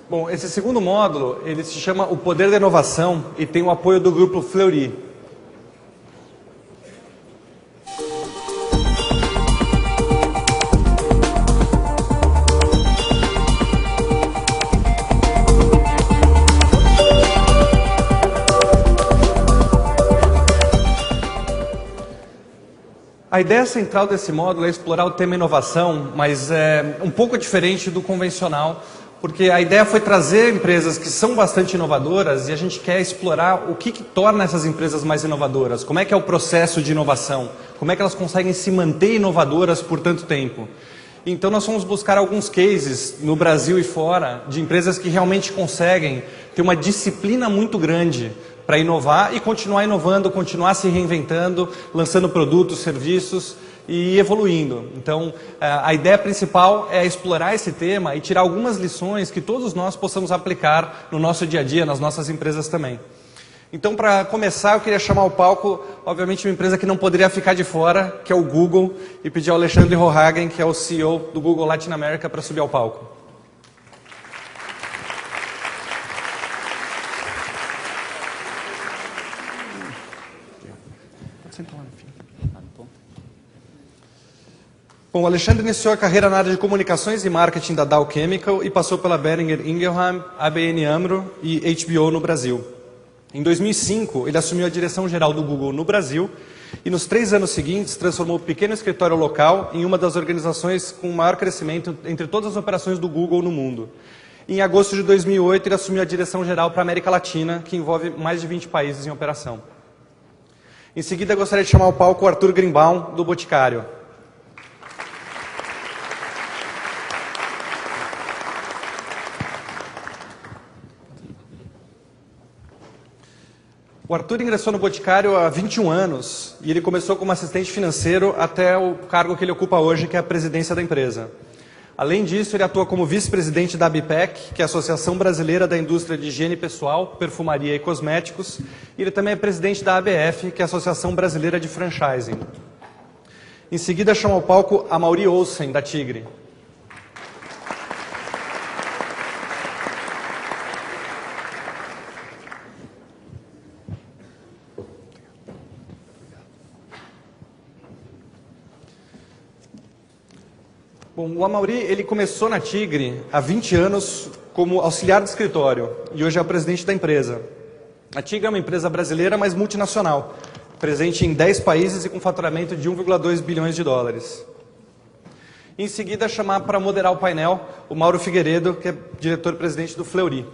Bom, esse segundo módulo, ele se chama O Poder da Inovação e tem o apoio do Grupo Fleury. A ideia central desse módulo é explorar o tema inovação, mas é um pouco diferente do convencional, porque a ideia foi trazer empresas que são bastante inovadoras e a gente quer explorar o que torna essas empresas mais inovadoras, como é que é o processo de inovação, como é que elas conseguem se manter inovadoras por tanto tempo. Então nós vamos buscar alguns cases no Brasil e fora de empresas que realmente conseguem ter uma disciplina muito grande para inovar e continuar inovando, continuar se reinventando, lançando produtos, serviços e evoluindo. Então, a ideia principal é explorar esse tema e tirar algumas lições que todos nós possamos aplicar no nosso dia a dia, nas nossas empresas também. Então, para começar, eu queria chamar ao palco, obviamente, uma empresa que não poderia ficar de fora, que é o Google, e pedir ao Alexandre Rohagen, que é o CEO do Google Latin America, para subir ao palco. Bom, o Alexandre iniciou a carreira na área de comunicações e marketing da Dow Chemical e passou pela Boehringer Ingelheim, ABN AMRO e HBO no Brasil. Em 2005, ele assumiu a direção geral do Google no Brasil e nos 3 anos seguintes transformou o pequeno escritório local em uma das organizações com maior crescimento entre todas as operações do Google no mundo. Em agosto de 2008, ele assumiu a direção geral para a América Latina, que envolve mais de 20 países em operação. Em seguida, eu gostaria de chamar ao palco o Arthur Greenbaum, do Boticário. O Arthur ingressou no Boticário há 21 anos e ele começou como assistente financeiro até o cargo que ele ocupa hoje, que é a presidência da empresa. Além disso, ele atua como vice-presidente da ABPEC, que é a Associação Brasileira da Indústria de Higiene Pessoal, Perfumaria e Cosméticos, e ele também é presidente da ABF, que é a Associação Brasileira de Franchising. Em seguida, chama ao palco a Mauri Olsen, da Tigre. Bom, o Amaury, ele começou na Tigre há 20 anos como auxiliar de escritório e hoje é o presidente da empresa. A Tigre é uma empresa brasileira, mas multinacional, presente em 10 países e com faturamento de 1,2 bilhões de dólares. Em seguida, chamar para moderar o painel o Mauro Figueiredo, que é diretor-presidente do Fleury.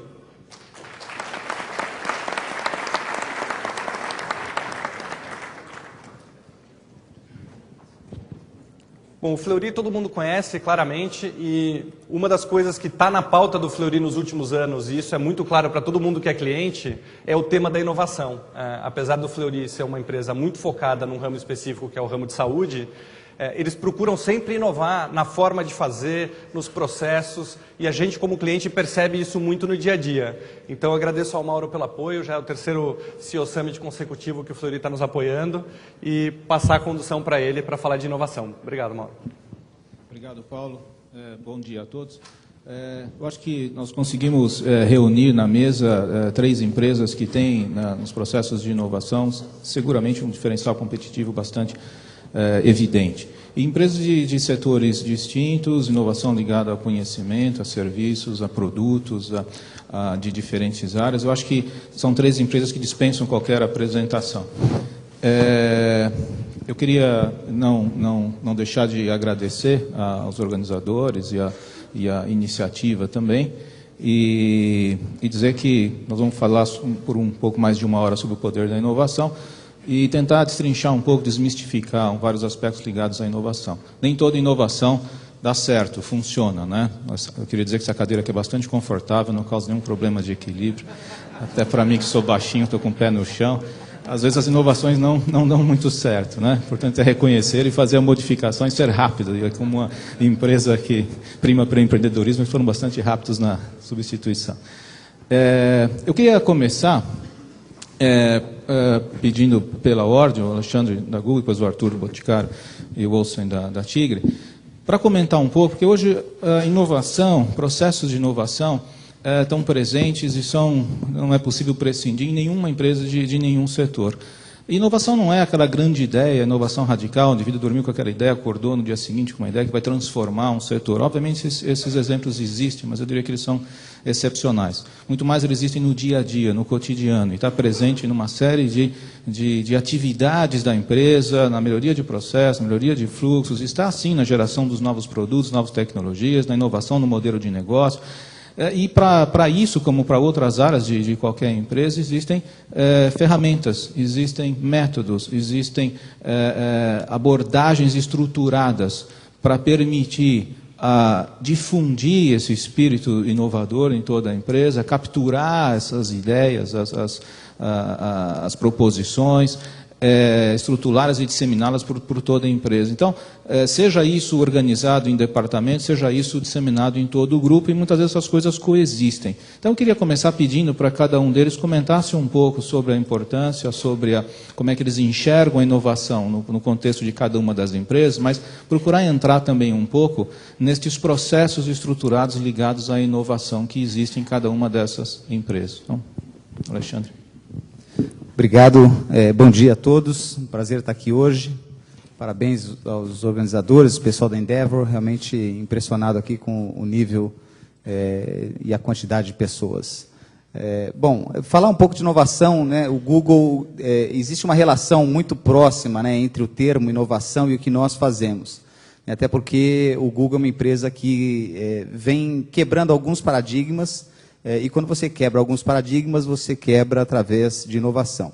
Bom, o Fleury todo mundo conhece claramente e uma das coisas que está na pauta do Fleury nos últimos anos, e isso é muito claro para todo mundo que é cliente, é o tema da inovação. Apesar do Fleury ser uma empresa muito focada num ramo específico, que é o ramo de saúde, eles procuram sempre inovar na forma de fazer, nos processos, e a gente como cliente percebe isso muito no dia a dia. Então eu agradeço ao Mauro pelo apoio, já é o 3º CEO Summit consecutivo que o Fleury está nos apoiando, e passar a condução para ele para falar de inovação. Obrigado, Mauro. Obrigado, Paulo. Bom dia a todos. Eu acho que nós conseguimos reunir na mesa 3 empresas que têm nos processos de inovação seguramente um diferencial competitivo bastante evidente. E empresas de setores distintos, inovação ligada ao conhecimento, a serviços, a produtos, de diferentes áreas. Eu acho que são 3 empresas que dispensam qualquer apresentação. Eu queria não deixar de agradecer aos organizadores e a iniciativa também, e dizer que nós vamos falar por um pouco mais de 1 hora sobre o poder da inovação, e tentar destrinchar um pouco, desmistificar vários aspectos ligados à inovação. Nem toda inovação dá certo, funciona, né? Eu queria dizer que essa cadeira aqui é bastante confortável, não causa nenhum problema de equilíbrio. Até para mim que sou baixinho, estou com o pé no chão. Às vezes as inovações não dão muito certo, né? Portanto, é reconhecer e fazer a modificação e ser rápido. E como uma empresa que prima para o empreendedorismo, eles foram bastante rápidos na substituição. Eu queria começar pedindo pela ordem, o Alexandre da Google, depois o Arthur do Boticário e o Olsen da Tigre, para comentar um pouco, porque hoje a inovação, processos de inovação, estão presentes e não é possível prescindir em nenhuma empresa de nenhum setor. Inovação não é aquela grande ideia, inovação radical, o indivíduo dormiu com aquela ideia, acordou no dia seguinte com uma ideia que vai transformar um setor. Obviamente esses exemplos existem, mas eu diria que eles são excepcionais. Muito mais eles existem no dia a dia, no cotidiano, e está presente numa série de atividades da empresa, na melhoria de processos, na melhoria de fluxos, está sim na geração dos novos produtos, novas tecnologias, na inovação no modelo de negócio. E para isso, como para outras áreas de qualquer empresa, existem ferramentas, existem métodos, existem abordagens estruturadas para permitir difundir esse espírito inovador em toda a empresa, capturar essas ideias, as proposições, estruturá-las e disseminá-las por toda a empresa. Então, seja isso organizado em departamentos, seja isso disseminado em todo o grupo, e muitas vezes essas coisas coexistem. Então, eu queria começar pedindo para cada um deles comentasse um pouco sobre a importância, sobre como é que eles enxergam a inovação no contexto de cada uma das empresas, mas procurar entrar também um pouco nestes processos estruturados ligados à inovação que existe em cada uma dessas empresas. Então, Alexandre. Obrigado, bom dia a todos, um prazer estar aqui hoje, parabéns aos organizadores, o pessoal da Endeavor, realmente impressionado aqui com o nível e a quantidade de pessoas. Bom, falar um pouco de inovação, né, o Google, existe uma relação muito próxima, né, entre o termo inovação e o que nós fazemos, até porque o Google é uma empresa que vem quebrando alguns paradigmas. E quando você quebra alguns paradigmas, você quebra através de inovação.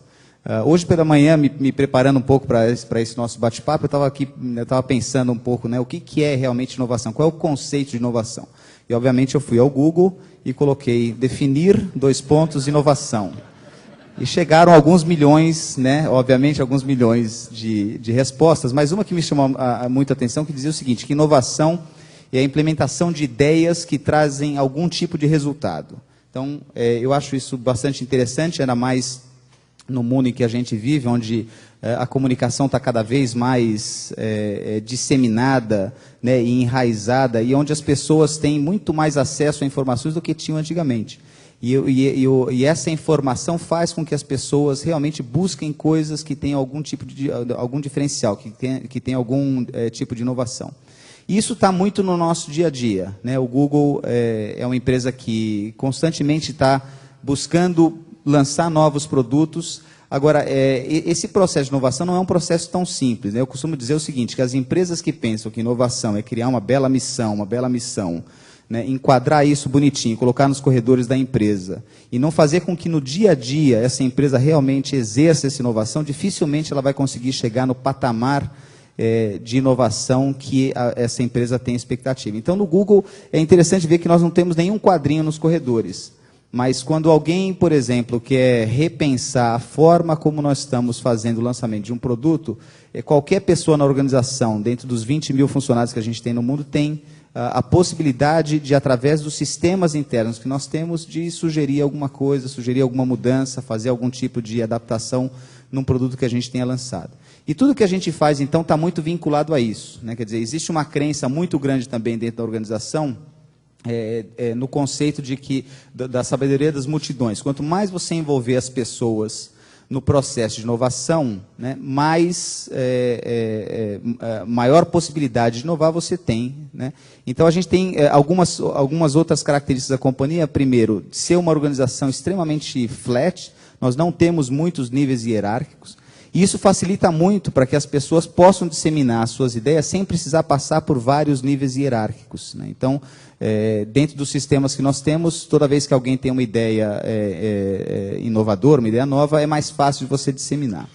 Hoje pela manhã, me preparando um pouco para esse nosso bate-papo, eu estava pensando um pouco, né, o que é realmente inovação, qual é o conceito de inovação. E obviamente eu fui ao Google e coloquei definir, inovação. E chegaram alguns milhões, né, obviamente alguns milhões de respostas, mas uma que me chamou muita atenção, que dizia o seguinte, que inovação é a implementação de ideias que trazem algum tipo de resultado. Então, eu acho isso bastante interessante, ainda mais no mundo em que a gente vive, onde a comunicação está cada vez mais disseminada, né, e enraizada, e onde as pessoas têm muito mais acesso a informações do que tinham antigamente. E essa informação faz com que as pessoas realmente busquem coisas que tenham algum tipo de algum diferencial, que tenham algum tipo de inovação. Isso está muito no nosso dia a dia, né? O Google é uma empresa que constantemente está buscando lançar novos produtos. Agora, esse processo de inovação não é um processo tão simples, né? Eu costumo dizer o seguinte, que as empresas que pensam que inovação é criar uma bela missão, né, enquadrar isso bonitinho, colocar nos corredores da empresa, e não fazer com que no dia a dia essa empresa realmente exerça essa inovação, dificilmente ela vai conseguir chegar no patamar de inovação que essa empresa tem expectativa. Então, no Google, é interessante ver que nós não temos nenhum quadrinho nos corredores. Mas quando alguém, por exemplo, quer repensar a forma como nós estamos fazendo o lançamento de um produto, qualquer pessoa na organização, dentro dos 20 mil funcionários que a gente tem no mundo, tem a possibilidade de, através dos sistemas internos que nós temos, de sugerir alguma coisa, sugerir alguma mudança, fazer algum tipo de adaptação num produto que a gente tenha lançado. E tudo que a gente faz, então, está muito vinculado a isso, né? Quer dizer, existe uma crença muito grande também dentro da organização, no conceito de que, da sabedoria das multidões. Quanto mais você envolver as pessoas no processo de inovação, né, maior possibilidade de inovar você tem, né? Então, a gente tem algumas outras características da companhia. Primeiro, ser uma organização extremamente flat, nós não temos muitos níveis hierárquicos. E isso facilita muito para que as pessoas possam disseminar as suas ideias sem precisar passar por vários níveis hierárquicos, né? Então, dentro dos sistemas que nós temos, toda vez que alguém tem uma ideia inovadora, uma ideia nova, é mais fácil de você disseminar.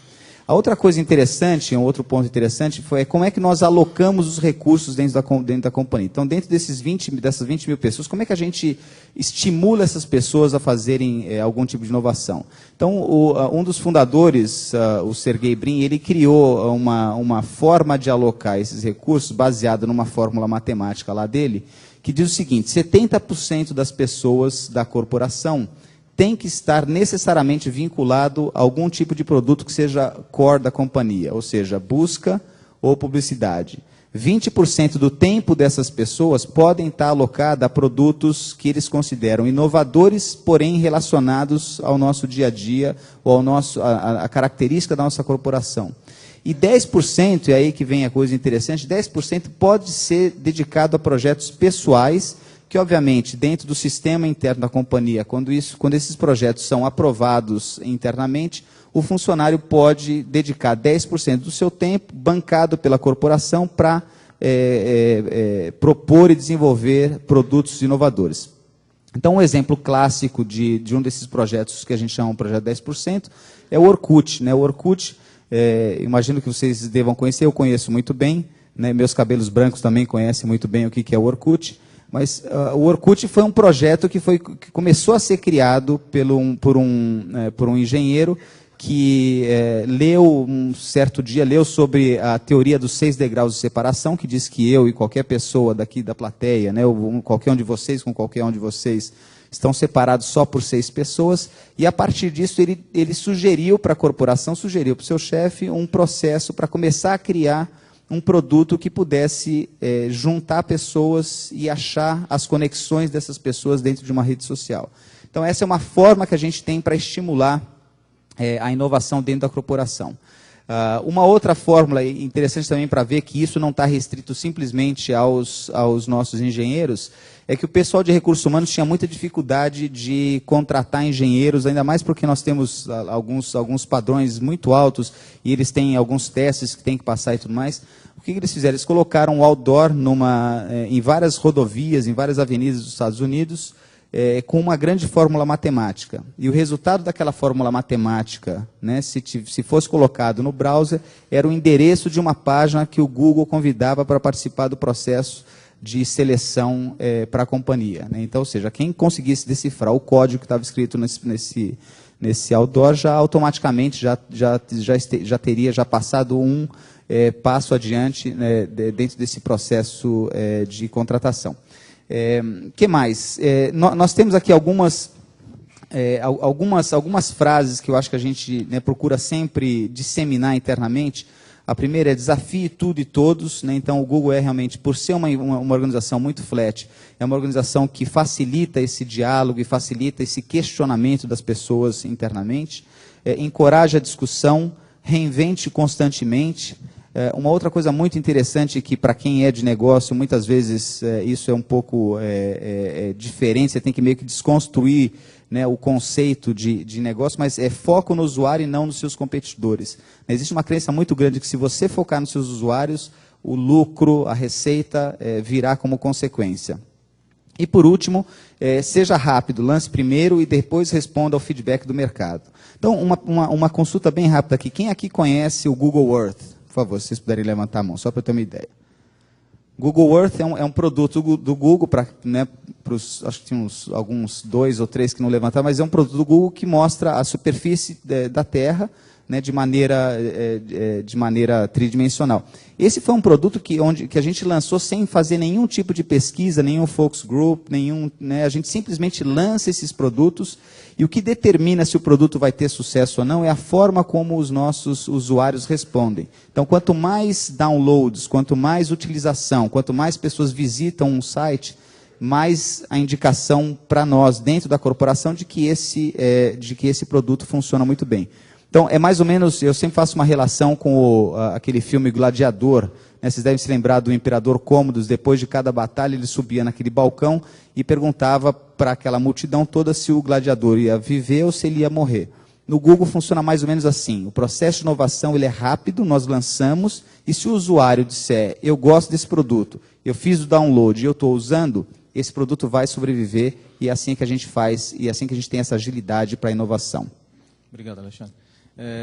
A outra coisa interessante, um outro ponto interessante, foi como é que nós alocamos os recursos dentro da companhia. Então, dentro dessas 20 mil pessoas, como é que a gente estimula essas pessoas a fazerem algum tipo de inovação? Então, um dos fundadores, o Sergey Brin, ele criou uma forma de alocar esses recursos baseada numa fórmula matemática lá dele, que diz o seguinte: 70% das pessoas da corporação tem que estar necessariamente vinculado a algum tipo de produto que seja core da companhia, ou seja, busca ou publicidade. 20% do tempo dessas pessoas podem estar alocado a produtos que eles consideram inovadores, porém relacionados ao nosso dia a dia, ou à característica da nossa corporação. E 10%, e aí que vem a coisa interessante, 10% pode ser dedicado a projetos pessoais, que obviamente dentro do sistema interno da companhia, quando esses projetos são aprovados internamente, o funcionário pode dedicar 10% do seu tempo, bancado pela corporação, para propor e desenvolver produtos inovadores. Então, um exemplo clássico de um desses projetos que a gente chama de projeto 10% é o Orkut. Né? O Orkut, imagino que vocês devam conhecer, eu conheço muito bem, né? Meus cabelos brancos também conhecem muito bem o que é o Orkut. Mas o Orkut foi um projeto que começou a ser criado por um engenheiro que leu sobre a teoria dos 6 degraus de separação, que diz que eu e qualquer pessoa daqui da plateia, né, qualquer um de vocês com qualquer um de vocês, estão separados só por 6 pessoas, e a partir disso ele sugeriu para a corporação, sugeriu para o seu chefe um processo para começar a criar um produto que pudesse juntar pessoas e achar as conexões dessas pessoas dentro de uma rede social. Então, essa é uma forma que a gente tem para estimular a inovação dentro da corporação. Uma outra fórmula interessante também para ver que isso não está restrito simplesmente aos nossos engenheiros, é que o pessoal de recursos humanos tinha muita dificuldade de contratar engenheiros, ainda mais porque nós temos alguns padrões muito altos e eles têm alguns testes que têm que passar e tudo mais. O que eles fizeram? Eles colocaram um outdoor em várias rodovias, em várias avenidas dos Estados Unidos, com uma grande fórmula matemática. E o resultado daquela fórmula matemática, né, se fosse colocado no browser, era o endereço de uma página que o Google convidava para participar do processo de seleção para a companhia. Né? Então, ou seja, quem conseguisse decifrar o código que estava escrito nesse outdoor, já automaticamente já teria passado um passo adiante, né, dentro desse processo de contratação. Que mais? Nós temos aqui algumas frases que eu acho que a gente, né, procura sempre disseminar internamente. A primeira é desafie tudo e todos. Né? Então, o Google realmente, por ser uma organização muito flat, é uma organização que facilita esse diálogo e facilita esse questionamento das pessoas internamente. Encoraja a discussão, reinvente constantemente. Uma outra coisa muito interessante que, para quem é de negócio, muitas vezes isso é um pouco diferente, você tem que meio que desconstruir, né, o conceito de negócio, mas é foco no usuário e não nos seus competidores. Existe uma crença muito grande que, se você focar nos seus usuários, o lucro, a receita virá como consequência. E, por último, seja rápido, lance primeiro e depois responda ao feedback do mercado. Então, uma consulta bem rápida aqui. Quem aqui conhece o Google Earth? Por favor, se vocês puderem levantar a mão, só para eu ter uma ideia. Google Earth é um produto do Google, né, acho que tinha alguns 2 ou 3 que não levantaram, mas é um produto do Google que mostra a superfície da Terra, né, de maneira tridimensional. Esse foi um produto que a gente lançou sem fazer nenhum tipo de pesquisa, nenhum focus group, né, a gente simplesmente lança esses produtos, e o que determina se o produto vai ter sucesso ou não é a forma como os nossos usuários respondem. Então, quanto mais downloads, quanto mais utilização, quanto mais pessoas visitam um site, mais a indicação para nós, dentro da corporação, de que esse produto funciona muito bem. Então, é mais ou menos, eu sempre faço uma relação com aquele filme Gladiador, né? Vocês devem se lembrar do Imperador Cômodos. Depois de cada batalha, ele subia naquele balcão e perguntava para aquela multidão toda se o gladiador ia viver ou se ele ia morrer. No Google funciona mais ou menos assim. O processo de inovação ele é rápido, nós lançamos, e se o usuário disser, eu gosto desse produto, eu fiz o download e eu estou usando, esse produto vai sobreviver, e é assim que a gente faz, e é assim que a gente tem essa agilidade para a inovação. Obrigado, Alexandre.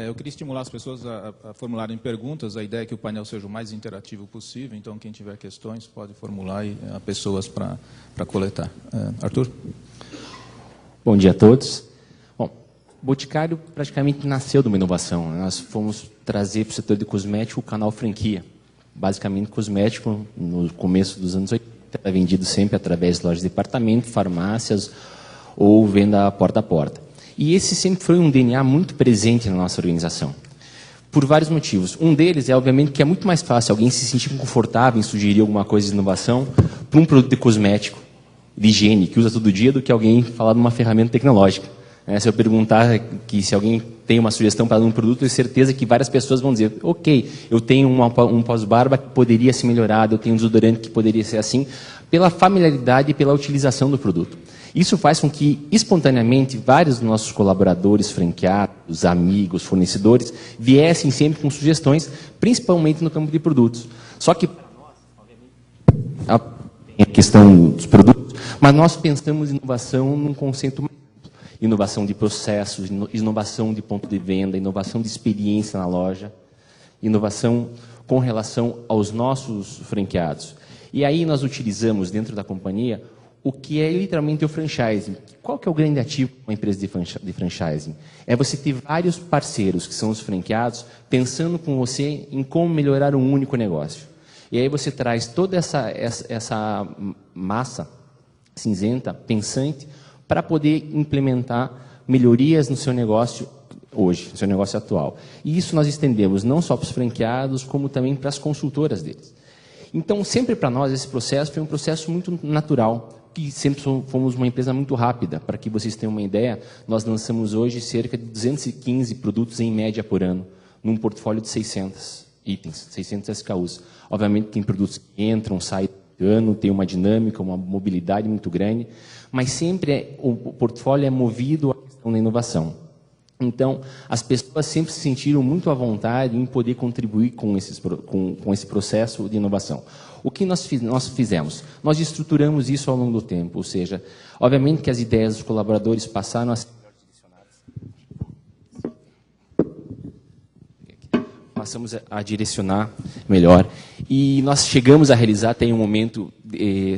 Eu queria estimular as pessoas a formularem perguntas. A ideia é que o painel seja o mais interativo possível, então quem tiver questões pode formular e há pessoas para coletar. Arthur? Bom dia a todos. Bom, o Boticário praticamente nasceu de uma inovação. Nós fomos trazer para o setor de cosmético o canal franquia. Basicamente, cosmético, no começo dos anos 80, era vendido sempre através de lojas de departamento, farmácias ou venda porta a porta. E esse sempre foi um DNA muito presente na nossa organização. Por vários motivos. Um deles é, obviamente, que é muito mais fácil alguém se sentir confortável em sugerir alguma coisa de inovação para um produto de cosmético, de higiene, que usa todo dia, do que alguém falar de uma ferramenta tecnológica. Se eu perguntar que se alguém tem uma sugestão para um produto, eu tenho certeza que várias pessoas vão dizer, ok, eu tenho um pós-barba que poderia ser melhorado, eu tenho um desodorante que poderia ser assim, pela familiaridade e pela utilização do produto. Isso faz com que, espontaneamente, vários dos nossos colaboradores, franqueados, amigos, fornecedores, viessem sempre com sugestões, principalmente no campo de produtos. Só que, obviamente, tem a questão dos produtos, mas nós pensamos em inovação num conceito mais amplo. Inovação de processos, inovação de ponto de venda, inovação de experiência na loja, inovação com relação aos nossos franqueados. E aí nós utilizamos, dentro da companhia, o que é literalmente o franchising. Qual que é o grande ativo de uma empresa de franchising? É você ter vários parceiros, que são os franqueados, pensando com você em como melhorar um único negócio. E aí você traz toda essa massa cinzenta, pensante, para poder implementar melhorias no seu negócio hoje, no seu negócio atual. E isso nós estendemos não só para os franqueados, como também para as consultoras deles. Então, sempre para nós, esse processo foi um processo muito natural, que sempre fomos uma empresa muito rápida. Para que vocês tenham uma ideia, nós lançamos hoje cerca de 215 produtos em média por ano, num portfólio de 600 itens, 600 SKUs. Obviamente, tem produtos que entram, saem do ano, tem uma dinâmica, uma mobilidade muito grande, mas sempre o portfólio é movido à questão da inovação. Então, as pessoas sempre se sentiram muito à vontade em poder contribuir com esse processo de inovação. O que nós fizemos? Nós estruturamos isso ao longo do tempo, ou seja, obviamente que as ideias dos colaboradores passaram a ser melhor direcionadas. Passamos a direcionar melhor. E nós chegamos a realizar, até em um momento,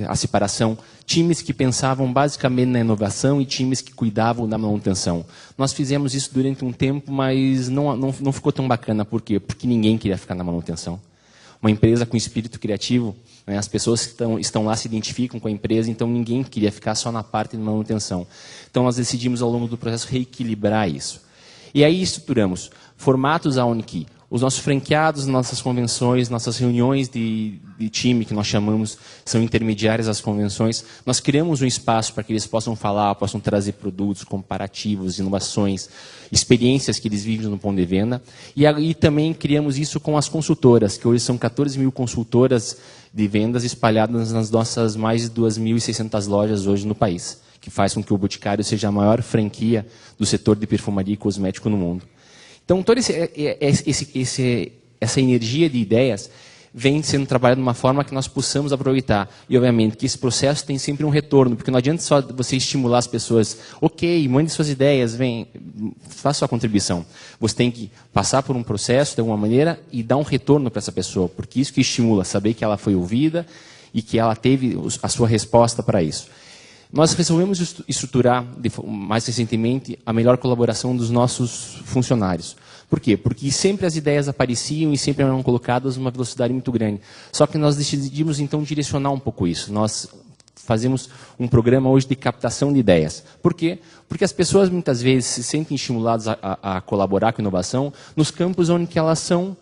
a separação, times que pensavam basicamente na inovação e times que cuidavam da manutenção. Nós fizemos isso durante um tempo, mas não ficou tão bacana. Por quê? Porque ninguém queria ficar na manutenção. Uma empresa com espírito criativo, né, as pessoas que estão lá se identificam com a empresa, então ninguém queria ficar só na parte de manutenção. Então nós decidimos ao longo do processo reequilibrar isso. E aí estruturamos formatos aonde os nossos franqueados, nossas convenções, nossas reuniões de time, que nós chamamos, são intermediárias às convenções. Nós criamos um espaço para que eles possam falar, possam trazer produtos comparativos, inovações, experiências que eles vivem no ponto de venda. E aí também criamos isso com as consultoras, que hoje são 14 mil consultoras de vendas espalhadas nas nossas mais de 2.600 lojas hoje no país, que faz com que o Boticário seja a maior franquia do setor de perfumaria e cosmético no mundo. Então, toda essa energia de ideias vem sendo trabalhada de uma forma que nós possamos aproveitar. E, obviamente, que esse processo tem sempre um retorno, porque não adianta só você estimular as pessoas. Ok, mande suas ideias, vem, faça sua contribuição. Você tem que passar por um processo, de alguma maneira, e dar um retorno para essa pessoa, porque isso que estimula, saber que ela foi ouvida e que ela teve a sua resposta para isso. Nós resolvemos estruturar, mais recentemente, a melhor colaboração dos nossos funcionários. Por quê? Porque sempre as ideias apareciam e sempre eram colocadas numa velocidade muito grande. Só que nós decidimos, então, direcionar um pouco isso. Nós fazemos um programa hoje de captação de ideias. Por quê? Porque as pessoas, muitas vezes, se sentem estimuladas a colaborar com a inovação nos campos onde elas são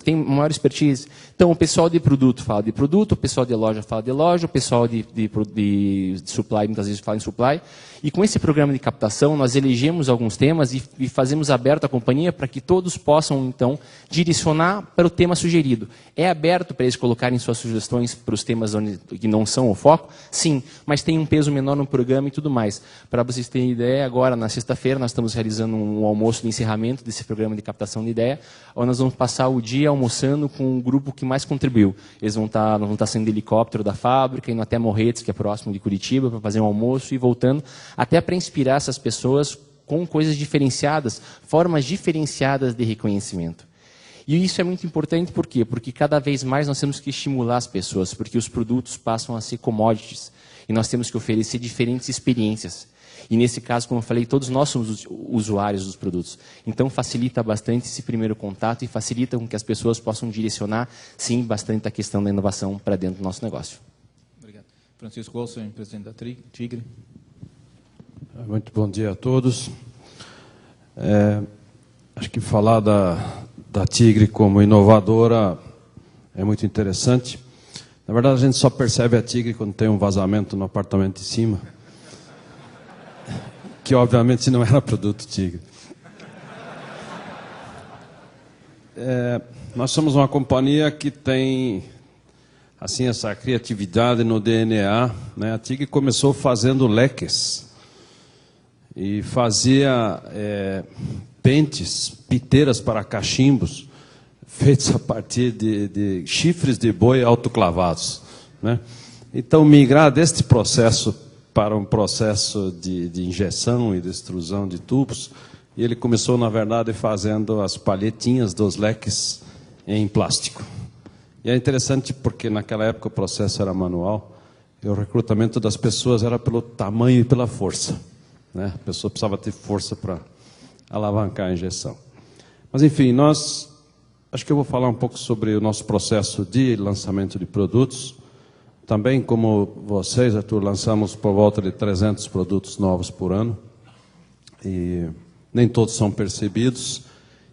tem maior expertise. Então, o pessoal de produto fala de produto, o pessoal de loja fala de loja, o pessoal de supply muitas vezes fala em supply. E com esse programa de captação, nós elegemos alguns temas e fazemos aberto a companhia para que todos possam, então, direcionar para o tema sugerido. É aberto para eles colocarem suas sugestões para os temas que não são o foco? Sim, mas tem um peso menor no programa e tudo mais. Para vocês terem ideia, agora, na sexta-feira, nós estamos realizando um almoço de encerramento desse programa de captação de ideia, onde nós vamos passar o dia almoçando com o grupo que mais contribuiu. Nós vamos estar saindo de helicóptero da fábrica, indo até Morretes, que é próximo de Curitiba, para fazer um almoço e voltando, até para inspirar essas pessoas com coisas diferenciadas, formas diferenciadas de reconhecimento. E isso é muito importante, por quê? Porque cada vez mais nós temos que estimular as pessoas, porque os produtos passam a ser commodities, e nós temos que oferecer diferentes experiências. E nesse caso, como eu falei, todos nós somos usuários dos produtos. Então facilita bastante esse primeiro contato e facilita com que as pessoas possam direcionar, sim, bastante a questão da inovação para dentro do nosso negócio. Obrigado. Francisco Olsen, presidente da Tigre. Muito bom dia a todos. Acho que falar da Tigre como inovadora é muito interessante. Na verdade, a gente só percebe a Tigre quando tem um vazamento no apartamento de cima, que obviamente não era produto Tigre. Nós somos uma companhia que tem assim essa criatividade no DNA, né? A Tigre começou fazendo leques e fazia pentes, piteiras para cachimbos, feitos a partir de chifres de boi autoclavados, né? Então, migrar deste processo para um processo de injeção e de extrusão de tubos, e ele começou, na verdade, fazendo as palhetinhas dos leques em plástico. E é interessante porque, naquela época, o processo era manual, e o recrutamento das pessoas era pelo tamanho e pela força, né? A pessoa precisava ter força para alavancar a injeção. Mas, enfim, acho que eu vou falar um pouco sobre o nosso processo de lançamento de produtos. Também, como vocês, Arthur, lançamos por volta de 300 produtos novos por ano. E nem todos são percebidos.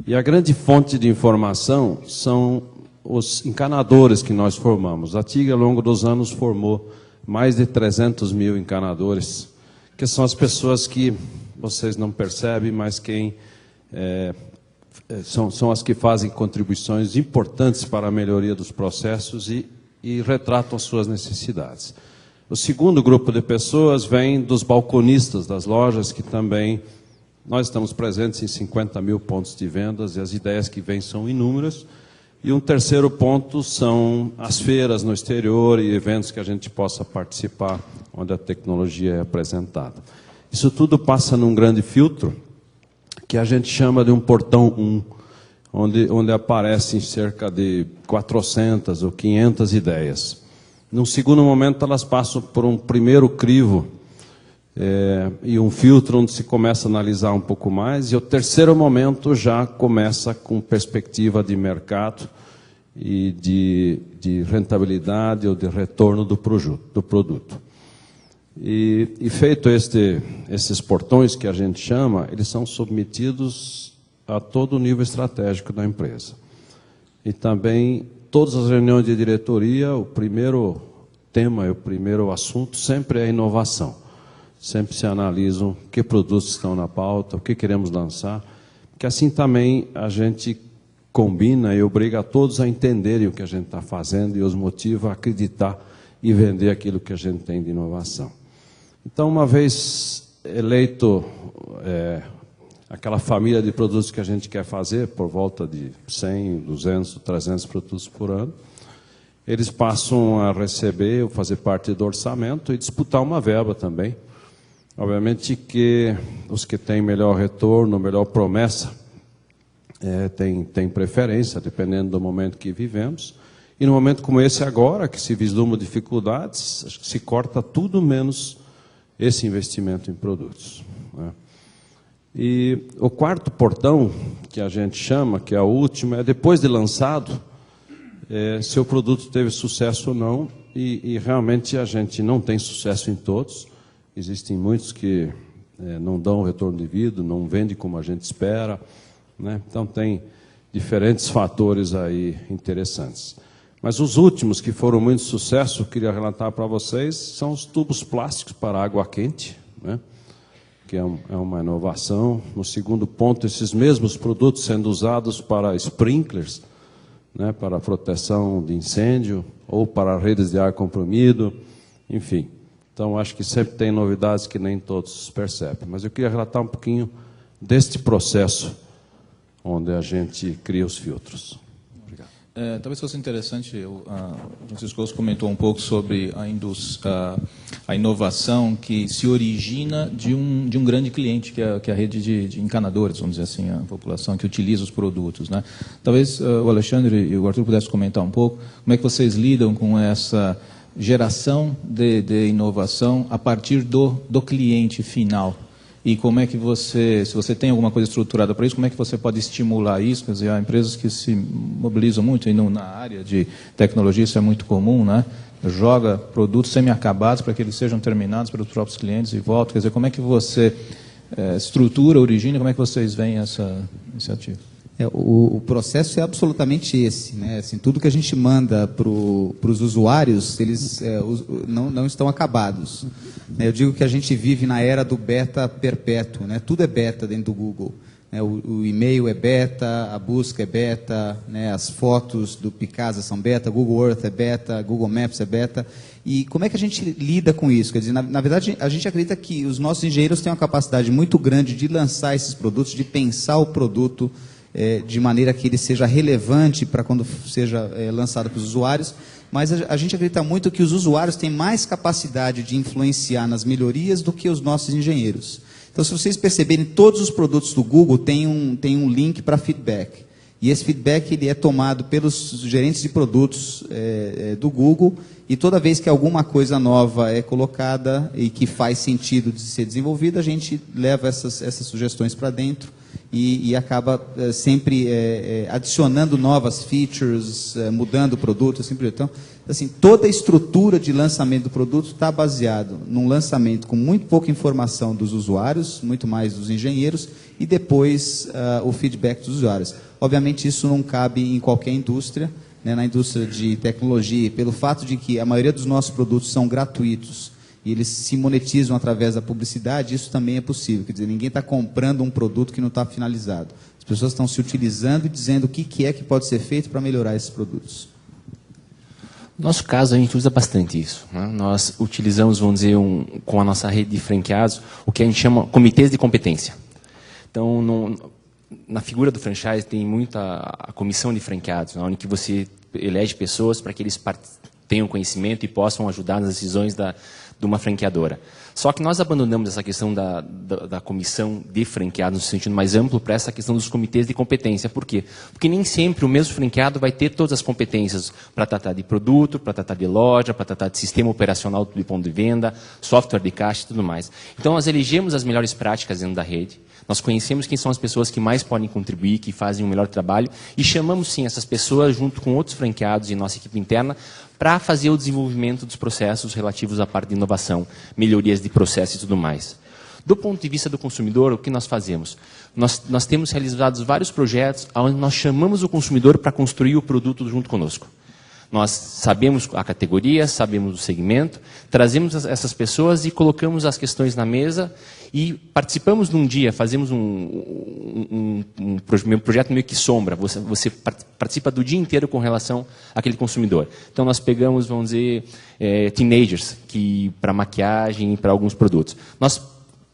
E a grande fonte de informação são os encanadores que nós formamos. A Tigre, ao longo dos anos, formou mais de 300 mil encanadores, que são as pessoas que vocês não percebem, mas são as que fazem contribuições importantes para a melhoria dos processos e retratam as suas necessidades. O segundo grupo de pessoas vem dos balconistas das lojas, que também nós estamos presentes em 50 mil pontos de vendas e as ideias que vêm são inúmeras. E um terceiro ponto são as feiras no exterior e eventos que a gente possa participar, onde a tecnologia é apresentada. Isso tudo passa num grande filtro, que a gente chama de um portão 1, onde aparecem cerca de 400 ou 500 ideias. Num segundo momento, elas passam por um primeiro crivo e um filtro onde se começa a analisar um pouco mais, e o terceiro momento já começa com perspectiva de mercado e de rentabilidade ou de retorno do produto. E feito esses portões que a gente chama, eles são submetidos a todo o nível estratégico da empresa. E também, todas as reuniões de diretoria, o primeiro tema e o primeiro assunto sempre é a inovação. Sempre se analisam que produtos estão na pauta, o que queremos lançar, que assim também a gente combina e obriga a todos a entenderem o que a gente está fazendo e os motiva a acreditar e vender aquilo que a gente tem de inovação. Então, uma vez eleito aquela família de produtos que a gente quer fazer, por volta de 100, 200, 300 produtos por ano, eles passam a receber ou fazer parte do orçamento e disputar uma verba também. Obviamente que os que têm melhor retorno, melhor promessa, têm preferência, dependendo do momento que vivemos. E no momento como esse agora, que se vislumbram dificuldades, acho que se corta tudo menos esse investimento em produtos, né? E o quarto portão, que a gente chama, que é o último, é depois de lançado, se o produto teve sucesso ou não, e realmente a gente não tem sucesso em todos. Existem muitos que não dão o retorno devido, não vendem como a gente espera, né? Então tem diferentes fatores aí interessantes. Mas os últimos que foram muito sucesso, eu queria relatar para vocês, são os tubos plásticos para água quente, né? Que é uma inovação. No segundo ponto, esses mesmos produtos sendo usados para sprinklers, né? Para proteção de incêndio, ou para redes de ar comprimido, enfim. Então, acho que sempre tem novidades que nem todos percebem. Mas eu queria relatar um pouquinho deste processo onde a gente cria os filtros. Obrigado. Talvez fosse interessante, o Francisco Coelho comentou um pouco sobre a inovação que se origina de um grande cliente, que é a rede de encanadores, vamos dizer assim, a população que utiliza os produtos, né? Talvez o Alexandre e o Arthur pudessem comentar um pouco como é que vocês lidam com essa geração de inovação a partir do cliente final. E como é que se você tem alguma coisa estruturada para isso, como é que você pode estimular isso? Quer dizer, há empresas que se mobilizam muito, e na área de tecnologia isso é muito comum, né? Joga produtos semi-acabados para que eles sejam terminados pelos próprios clientes e volta. Quer dizer, como é que você estrutura, origina, como é que vocês veem iniciativa. O processo é absolutamente esse, né? Assim, tudo que a gente manda para os usuários, eles não estão acabados. Eu digo que a gente vive na era do beta perpétuo, né? Tudo é beta dentro do Google. O e-mail é beta, a busca é beta, né? As fotos do Picasa são beta, Google Earth é beta, Google Maps é beta. E como é que a gente lida com isso? Quer dizer, na verdade, a gente acredita que os nossos engenheiros têm uma capacidade muito grande de lançar esses produtos, de pensar o produto de maneira que ele seja relevante para quando seja lançado para os usuários, mas a gente acredita muito que os usuários têm mais capacidade de influenciar nas melhorias do que os nossos engenheiros. Então, se vocês perceberem, todos os produtos do Google têm um link para feedback. E esse feedback ele é tomado pelos gerentes de produtos do Google, e toda vez que alguma coisa nova é colocada e que faz sentido de ser desenvolvida, a gente leva essas sugestões para dentro e acaba sempre adicionando novas features, mudando o produto, assim por diante. Então, assim, toda a estrutura de lançamento do produto está baseado num lançamento com muito pouca informação dos usuários, muito mais dos engenheiros, e depois o feedback dos usuários. Obviamente, isso não cabe em qualquer indústria, né? Na indústria de tecnologia, pelo fato de que a maioria dos nossos produtos são gratuitos e eles se monetizam através da publicidade, isso também é possível. Quer dizer, ninguém está comprando um produto que não está finalizado. As pessoas estão se utilizando e dizendo o que é que pode ser feito para melhorar esses produtos. No nosso caso, a gente usa bastante isso, né? Nós utilizamos, vamos dizer, com a nossa rede de franqueados, o que a gente chama comitês de competência. Então, na figura do franchise tem muita a comissão de franqueados, onde que você elege pessoas para que eles tenham conhecimento e possam ajudar nas decisões de uma franqueadora. Só que nós abandonamos essa questão da comissão de franqueados no sentido mais amplo para essa questão dos comitês de competência. Por quê? Porque nem sempre o mesmo franqueado vai ter todas as competências para tratar de produto, para tratar de loja, para tratar de sistema operacional de ponto de venda, software de caixa e tudo mais. Então, nós elegemos as melhores práticas dentro da rede. Nós conhecemos quem são as pessoas que mais podem contribuir, que fazem um melhor trabalho, e chamamos, sim, essas pessoas, junto com outros franqueados e nossa equipe interna, para fazer o desenvolvimento dos processos relativos à parte de inovação, melhorias de processo e tudo mais. Do ponto de vista do consumidor, o que nós fazemos? Nós temos realizado vários projetos onde nós chamamos o consumidor para construir o produto junto conosco. Nós sabemos a categoria, sabemos o segmento, trazemos essas pessoas e colocamos as questões na mesa e participamos num dia, fazemos um projeto meio que sombra, você participa do dia inteiro com relação àquele consumidor. Então nós pegamos, vamos dizer, teenagers, para maquiagem e para alguns produtos. Nós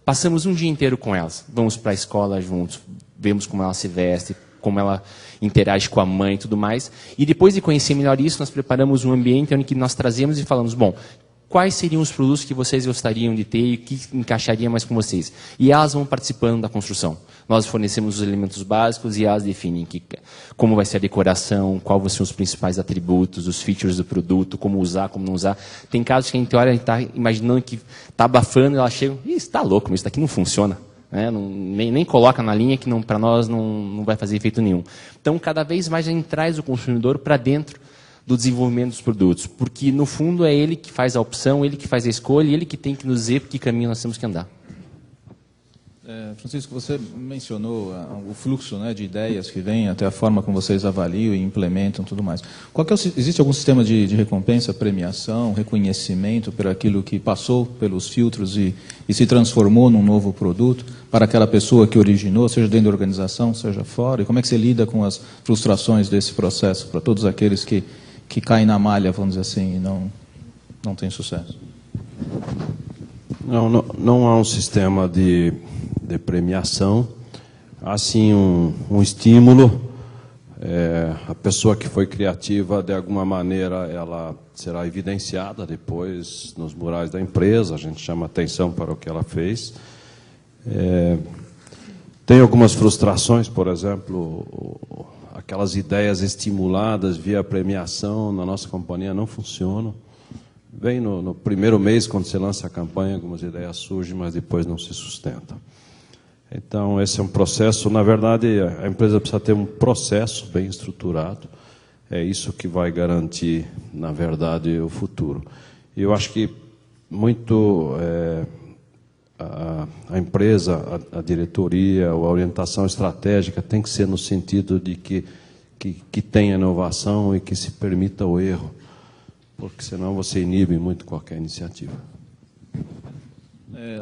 passamos um dia inteiro com elas, vamos para a escola juntos, vemos como ela se veste, como ela interage com a mãe e tudo mais. E depois de conhecer melhor isso, nós preparamos um ambiente onde nós trazemos e falamos, bom, quais seriam os produtos que vocês gostariam de ter e que encaixaria mais com vocês? E elas vão participando da construção. Nós fornecemos os elementos básicos e elas definem como vai ser a decoração, quais vão ser os principais atributos, os features do produto, como usar, como não usar. Tem casos que a gente olha e está imaginando que está abafando e ela chega, isso está louco, mas isso daqui não funciona. Nem coloca na linha que para nós não vai fazer efeito nenhum. Então, cada vez mais a gente traz o consumidor para dentro do desenvolvimento dos produtos, porque, no fundo, é ele que faz a opção, ele que faz a escolha, e ele que tem que nos dizer por que caminho nós temos que andar. Francisco, você mencionou o fluxo, né, de ideias que vem, até a forma como vocês avaliam e implementam tudo mais. Existe algum sistema de recompensa, premiação, reconhecimento por aquilo que passou pelos filtros e se transformou num novo produto para aquela pessoa que originou, seja dentro da organização, seja fora? E como é que você lida com as frustrações desse processo para todos aqueles que caem na malha, vamos dizer assim, e não têm sucesso? Não há um sistema de premiação, há sim um estímulo. A pessoa que foi criativa, de alguma maneira, ela será evidenciada depois nos murais da empresa, a gente chama atenção para o que ela fez. Tem algumas frustrações, por exemplo, aquelas ideias estimuladas via premiação na nossa companhia não funcionam. Vem no primeiro mês, quando você lança a campanha, algumas ideias surgem, mas depois não se sustentam. Então, esse é um processo, na verdade, a empresa precisa ter um processo bem estruturado. É isso que vai garantir, na verdade, o futuro. E eu acho que muito empresa, a diretoria, a orientação estratégica tem que ser no sentido de que tenha inovação e que se permita o erro, porque senão você inibe muito qualquer iniciativa.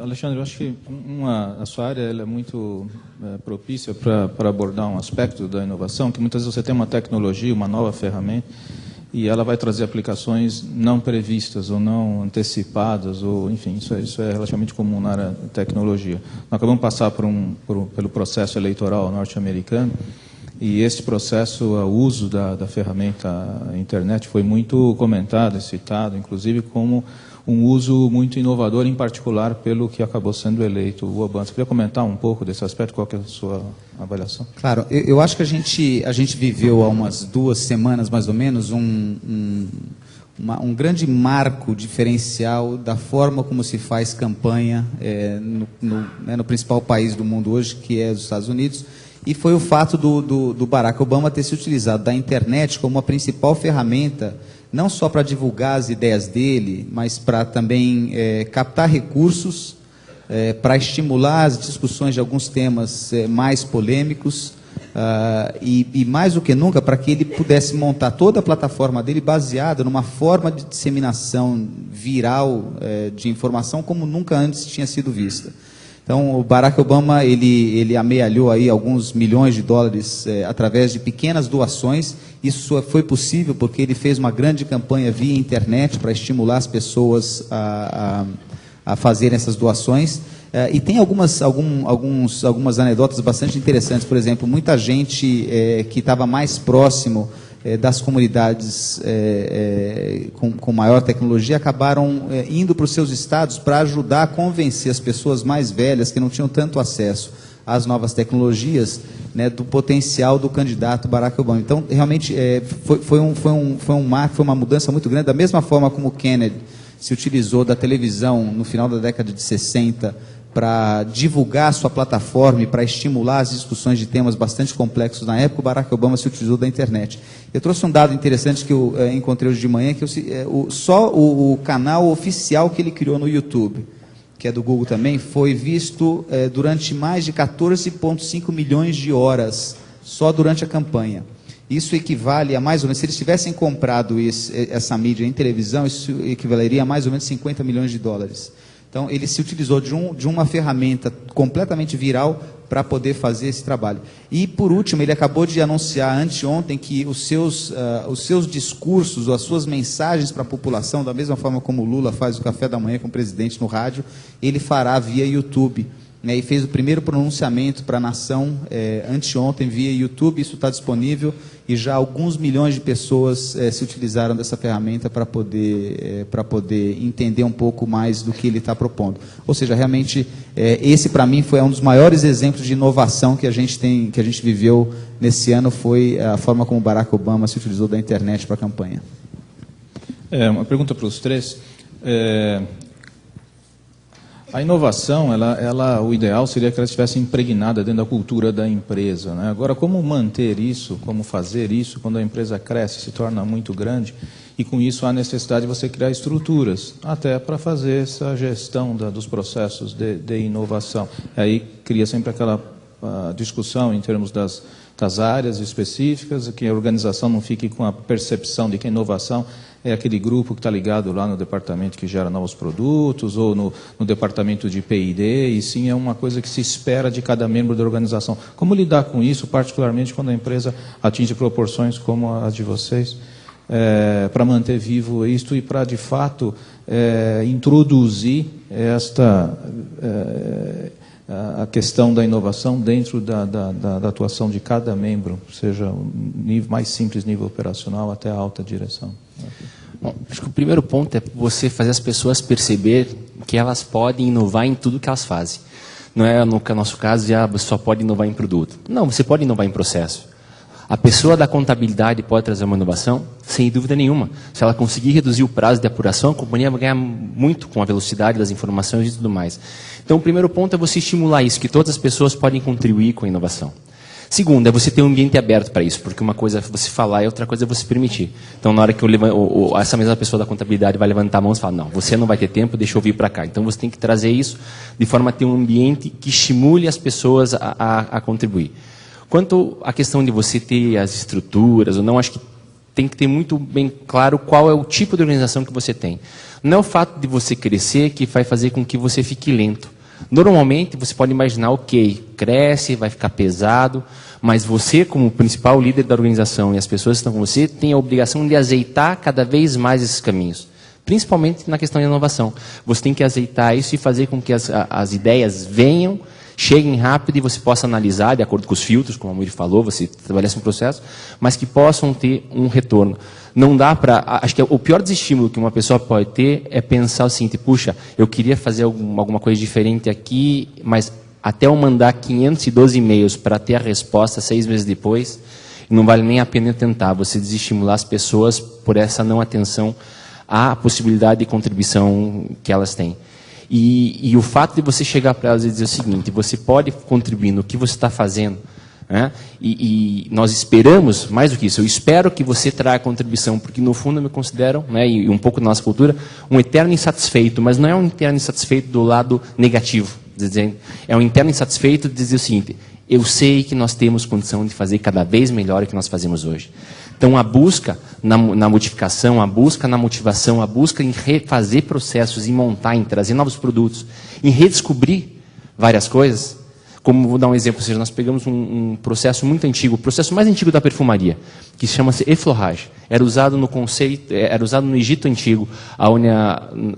Alexandre, eu acho que a sua área ela é muito propícia para abordar um aspecto da inovação, que muitas vezes você tem uma tecnologia, uma nova ferramenta, e ela vai trazer aplicações não previstas ou não antecipadas, ou enfim, isso é relativamente comum na área de tecnologia. Nós acabamos de passar pelo processo eleitoral norte-americano, e esse processo, o uso da ferramenta internet foi muito comentado e citado, inclusive como um uso muito inovador, em particular pelo que acabou sendo eleito o Obama. Você queria comentar um pouco desse aspecto? Qual que é a sua avaliação? Claro, eu acho que a gente viveu há umas 2 semanas, mais ou menos, um grande marco diferencial da forma como se faz campanha no principal país do mundo hoje, que é os Estados Unidos, e foi o fato do Barack Obama ter se utilizado da internet como a principal ferramenta, não só para divulgar as ideias dele, mas para também captar recursos, para estimular as discussões de alguns temas mais polêmicos, e mais do que nunca, para que ele pudesse montar toda a plataforma dele baseada numa forma de disseminação viral de informação como nunca antes tinha sido vista. Então, o Barack Obama, ele amealhou aí alguns milhões de dólares através de pequenas doações. Isso foi possível porque ele fez uma grande campanha via internet para estimular as pessoas a fazerem essas doações. E tem algumas anedotas bastante interessantes. Por exemplo, muita gente que estava mais próximo das comunidades com maior tecnologia acabaram indo para os seus estados para ajudar a convencer as pessoas mais velhas que não tinham tanto acesso às novas tecnologias, do potencial do candidato Barack Obama. Então, realmente, foi uma mudança muito grande, da mesma forma como o Kennedy se utilizou da televisão no final da década de 60 para divulgar a sua plataforma e para estimular as discussões de temas bastante complexos na época, o Barack Obama se utilizou da internet. Eu trouxe um dado interessante que eu encontrei hoje de manhã, que só o canal oficial que ele criou no YouTube, que é do Google também, foi visto durante mais de 14,5 milhões de horas, só durante a campanha. Isso equivale a mais ou menos, se eles tivessem comprado essa mídia em televisão, isso equivaleria a mais ou menos 50 milhões de dólares. Então, ele se utilizou de uma ferramenta completamente viral para poder fazer esse trabalho. E, por último, ele acabou de anunciar anteontem que os seus discursos, ou as suas mensagens para a população, da mesma forma como o Lula faz o café da manhã com o presidente no rádio, ele fará via YouTube. E fez o primeiro pronunciamento para a nação anteontem via YouTube. Isso está disponível e já alguns milhões de pessoas se utilizaram dessa ferramenta para poder entender um pouco mais do que ele está propondo. Ou seja, realmente, esse para mim foi um dos maiores exemplos de inovação que a gente viveu nesse ano, foi a forma como Barack Obama se utilizou da internet para a campanha. Uma pergunta para os três. A inovação, o ideal seria que ela estivesse impregnada dentro da cultura da empresa, né? Agora, como manter isso, como fazer isso quando a empresa cresce, se torna muito grande, e com isso há necessidade de você criar estruturas, até para fazer essa gestão dos processos de inovação. Aí cria sempre aquela discussão em termos das áreas específicas, que a organização não fique com a percepção de que a inovação é aquele grupo que está ligado lá no departamento que gera novos produtos, ou no departamento de P&D, e sim é uma coisa que se espera de cada membro da organização. Como lidar com isso, particularmente quando a empresa atinge proporções como as de vocês, para manter vivo isto e para, de fato, introduzir a questão da inovação dentro da atuação de cada membro, seja o nível mais simples, nível operacional, até a alta direção? Bom, acho que o primeiro ponto é você fazer as pessoas perceber que elas podem inovar em tudo que elas fazem. Não é no nosso caso, você só pode inovar em produto. Não, você pode inovar em processo. A pessoa da contabilidade pode trazer uma inovação? Sem dúvida nenhuma. Se ela conseguir reduzir o prazo de apuração, a companhia vai ganhar muito com a velocidade das informações e tudo mais. Então, o primeiro ponto é você estimular isso, que todas as pessoas podem contribuir com a inovação. Segundo, é você ter um ambiente aberto para isso, porque uma coisa é você falar e outra coisa é você permitir. Então, na hora que essa mesma pessoa da contabilidade vai levantar a mão e falar, não, você não vai ter tempo, deixa eu vir para cá. Então, você tem que trazer isso de forma a ter um ambiente que estimule as pessoas a contribuir. Quanto à questão de você ter as estruturas ou não, acho que tem que ter muito bem claro qual é o tipo de organização que você tem. Não é o fato de você crescer que vai fazer com que você fique lento. Normalmente, você pode imaginar, ok, cresce, vai ficar pesado, mas você, como principal líder da organização e as pessoas que estão com você, tem a obrigação de azeitar cada vez mais esses caminhos, principalmente na questão de inovação. Você tem que azeitar isso e fazer com que as ideias venham, cheguem rápido e você possa analisar, de acordo com os filtros, como a Muri falou, você estabelece um processo, mas que possam ter um retorno. Não dá para... Acho que o pior desestímulo que uma pessoa pode ter é pensar o seguinte, puxa, eu queria fazer alguma coisa diferente aqui, mas até eu mandar 512 e-mails para ter a resposta 6 meses depois, não vale nem a pena tentar. Você desestimular as pessoas por essa não atenção à possibilidade de contribuição que elas têm. E o fato de você chegar para elas e dizer o seguinte, você pode contribuir no que você está fazendo, né? E nós esperamos, mais do que isso, eu espero que você traga contribuição, porque no fundo eu me considero, né, e um pouco da nossa cultura, um eterno insatisfeito, mas não é um eterno insatisfeito do lado negativo, é um interno insatisfeito de dizer o seguinte, eu sei que nós temos condição de fazer cada vez melhor o que nós fazemos hoje. Então, a busca na modificação, a busca na motivação, a busca em refazer processos, em montar, em trazer novos produtos, em redescobrir várias coisas. Como, vou dar um exemplo, ou seja, nós pegamos um processo muito antigo, o processo mais antigo da perfumaria, que chama-se effleurage. Era usado no Egito Antigo, onde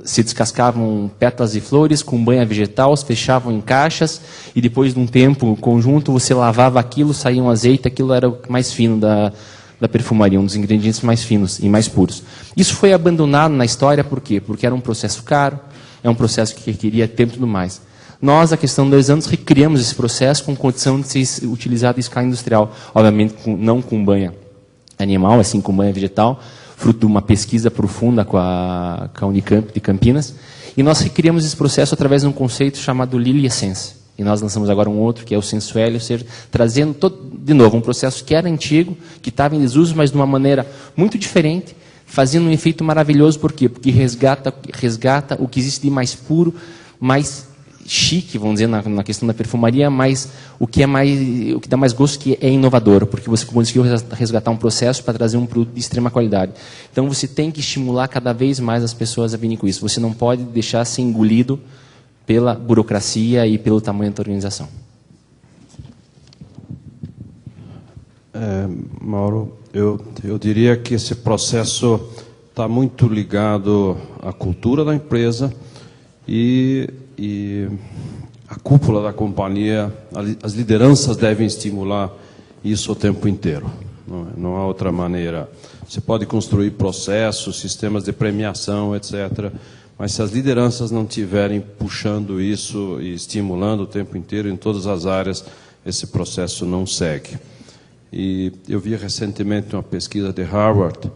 se descascavam pétalas de flores com banha vegetal, se fechavam em caixas, e depois de um tempo conjunto, você lavava aquilo, saía um azeite, aquilo era o mais fino da perfumaria, um dos ingredientes mais finos e mais puros. Isso foi abandonado na história, por quê? Porque era um processo caro, é um processo que requeria tempo e tudo mais. Nós, a questão de 2 anos, recriamos esse processo com condição de ser utilizado em escala industrial. Obviamente, não com banha animal, assim com banha vegetal, fruto de uma pesquisa profunda com a Unicamp de Campinas. E nós recriamos esse processo através de um conceito chamado Lily Essence. E nós lançamos agora um outro, que é o Sensuelle, ou seja, trazendo, de novo, um processo que era antigo, que estava em desuso, mas de uma maneira muito diferente, fazendo um efeito maravilhoso. Por quê? Porque resgata o que existe de mais puro, mais chique, vamos dizer, na questão da perfumaria, mas o que dá mais gosto, que é inovador, porque você conseguiu resgatar um processo para trazer um produto de extrema qualidade. Então você tem que estimular cada vez mais as pessoas a virem com isso. Você não pode deixar ser engolido pela burocracia e pelo tamanho da organização. Mauro, eu diria que esse processo está muito ligado à cultura da empresa e a cúpula da companhia, as lideranças devem estimular isso o tempo inteiro. Não há outra maneira. Você pode construir processos, sistemas de premiação, etc., mas se as lideranças não estiverem puxando isso e estimulando o tempo inteiro em todas as áreas, esse processo não segue. E eu vi recentemente uma pesquisa de Harvard,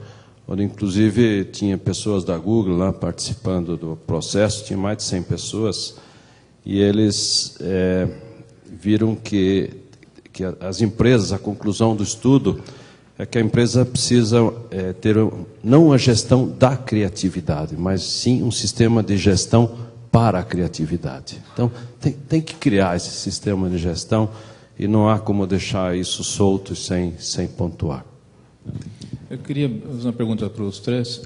onde inclusive tinha pessoas da Google lá participando do processo, tinha mais de 100 pessoas, e eles viram que as empresas, a conclusão do estudo, é que a empresa precisa ter não a gestão da criatividade, mas sim um sistema de gestão para a criatividade. Então, tem que criar esse sistema de gestão e não há como deixar isso solto sem pontuar. Eu queria fazer uma pergunta para os três.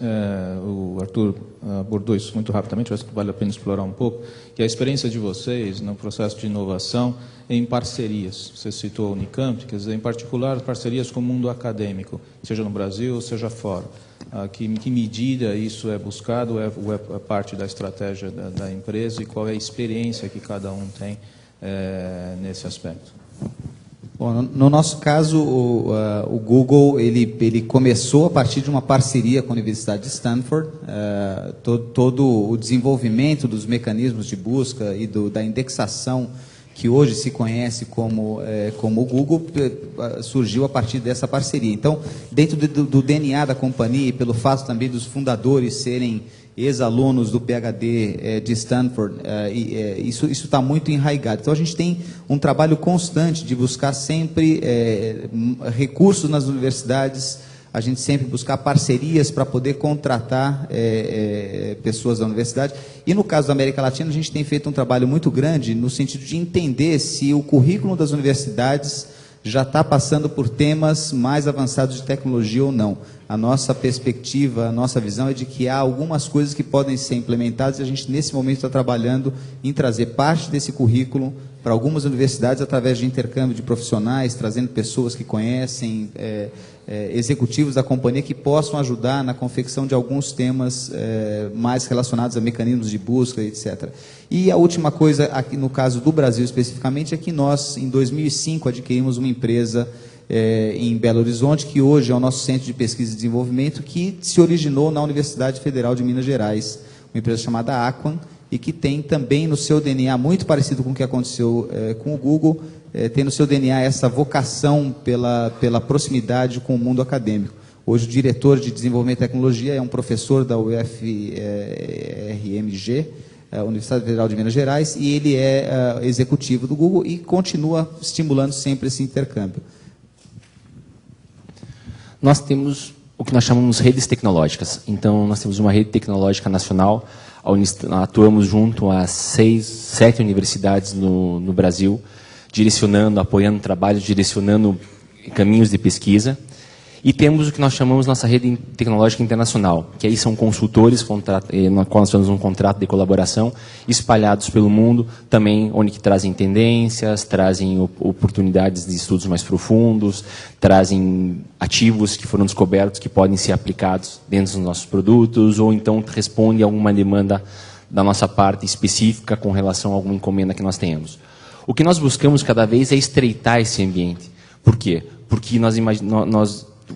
O Arthur abordou isso muito rapidamente, acho que vale a pena explorar um pouco, que é a experiência de vocês no processo de inovação em parcerias. Você citou a Unicamp, quer dizer, em particular, parcerias com o mundo acadêmico, seja no Brasil, seja fora. Que medida isso é buscado, é parte da estratégia da empresa, e qual é a experiência que cada um tem nesse aspecto? Bom, no nosso caso, o Google ele começou a partir de uma parceria com a Universidade de Stanford. Todo o desenvolvimento dos mecanismos de busca e da indexação que hoje se conhece como o Google surgiu a partir dessa parceria. Então, dentro do DNA da companhia, e pelo fato também dos fundadores serem ex-alunos do PhD de Stanford, isso está muito enraizado. Então, a gente tem um trabalho constante de buscar sempre recursos nas universidades, a gente sempre buscar parcerias para poder contratar pessoas da universidade. E no caso da América Latina, a gente tem feito um trabalho muito grande no sentido de entender se o currículo das universidades já está passando por temas mais avançados de tecnologia ou não. A nossa perspectiva, a nossa visão é de que há algumas coisas que podem ser implementadas e a gente, nesse momento, está trabalhando em trazer parte desse currículo para algumas universidades através de intercâmbio de profissionais, trazendo pessoas que conhecem, executivos da companhia que possam ajudar na confecção de alguns temas mais relacionados a mecanismos de busca, etc. E a última coisa, aqui no caso do Brasil especificamente, é que nós, em 2005, adquirimos uma empresa em Belo Horizonte, que hoje é o nosso centro de pesquisa e desenvolvimento, que se originou na Universidade Federal de Minas Gerais, uma empresa chamada Aquan, e que tem também no seu DNA, muito parecido com o que aconteceu com o Google, tem no seu DNA essa vocação pela proximidade com o mundo acadêmico. Hoje o diretor de desenvolvimento e tecnologia é um professor da UFRMG, Universidade Federal de Minas Gerais, e ele é executivo do Google e continua estimulando sempre esse intercâmbio. Nós temos o que nós chamamos de redes tecnológicas. Então, nós temos uma rede tecnológica nacional, onde atuamos junto a 6, 7 universidades no Brasil, direcionando, apoiando trabalhos, direcionando caminhos de pesquisa. E temos o que nós chamamos nossa rede tecnológica internacional, que aí são consultores, na qual nós temos um contrato de colaboração, espalhados pelo mundo, também onde que trazem tendências, trazem oportunidades de estudos mais profundos, trazem ativos que foram descobertos que podem ser aplicados dentro dos nossos produtos, ou então respondem a alguma demanda da nossa parte específica com relação a alguma encomenda que nós tenhamos. O que nós buscamos cada vez é estreitar esse ambiente. Por quê? Porque nós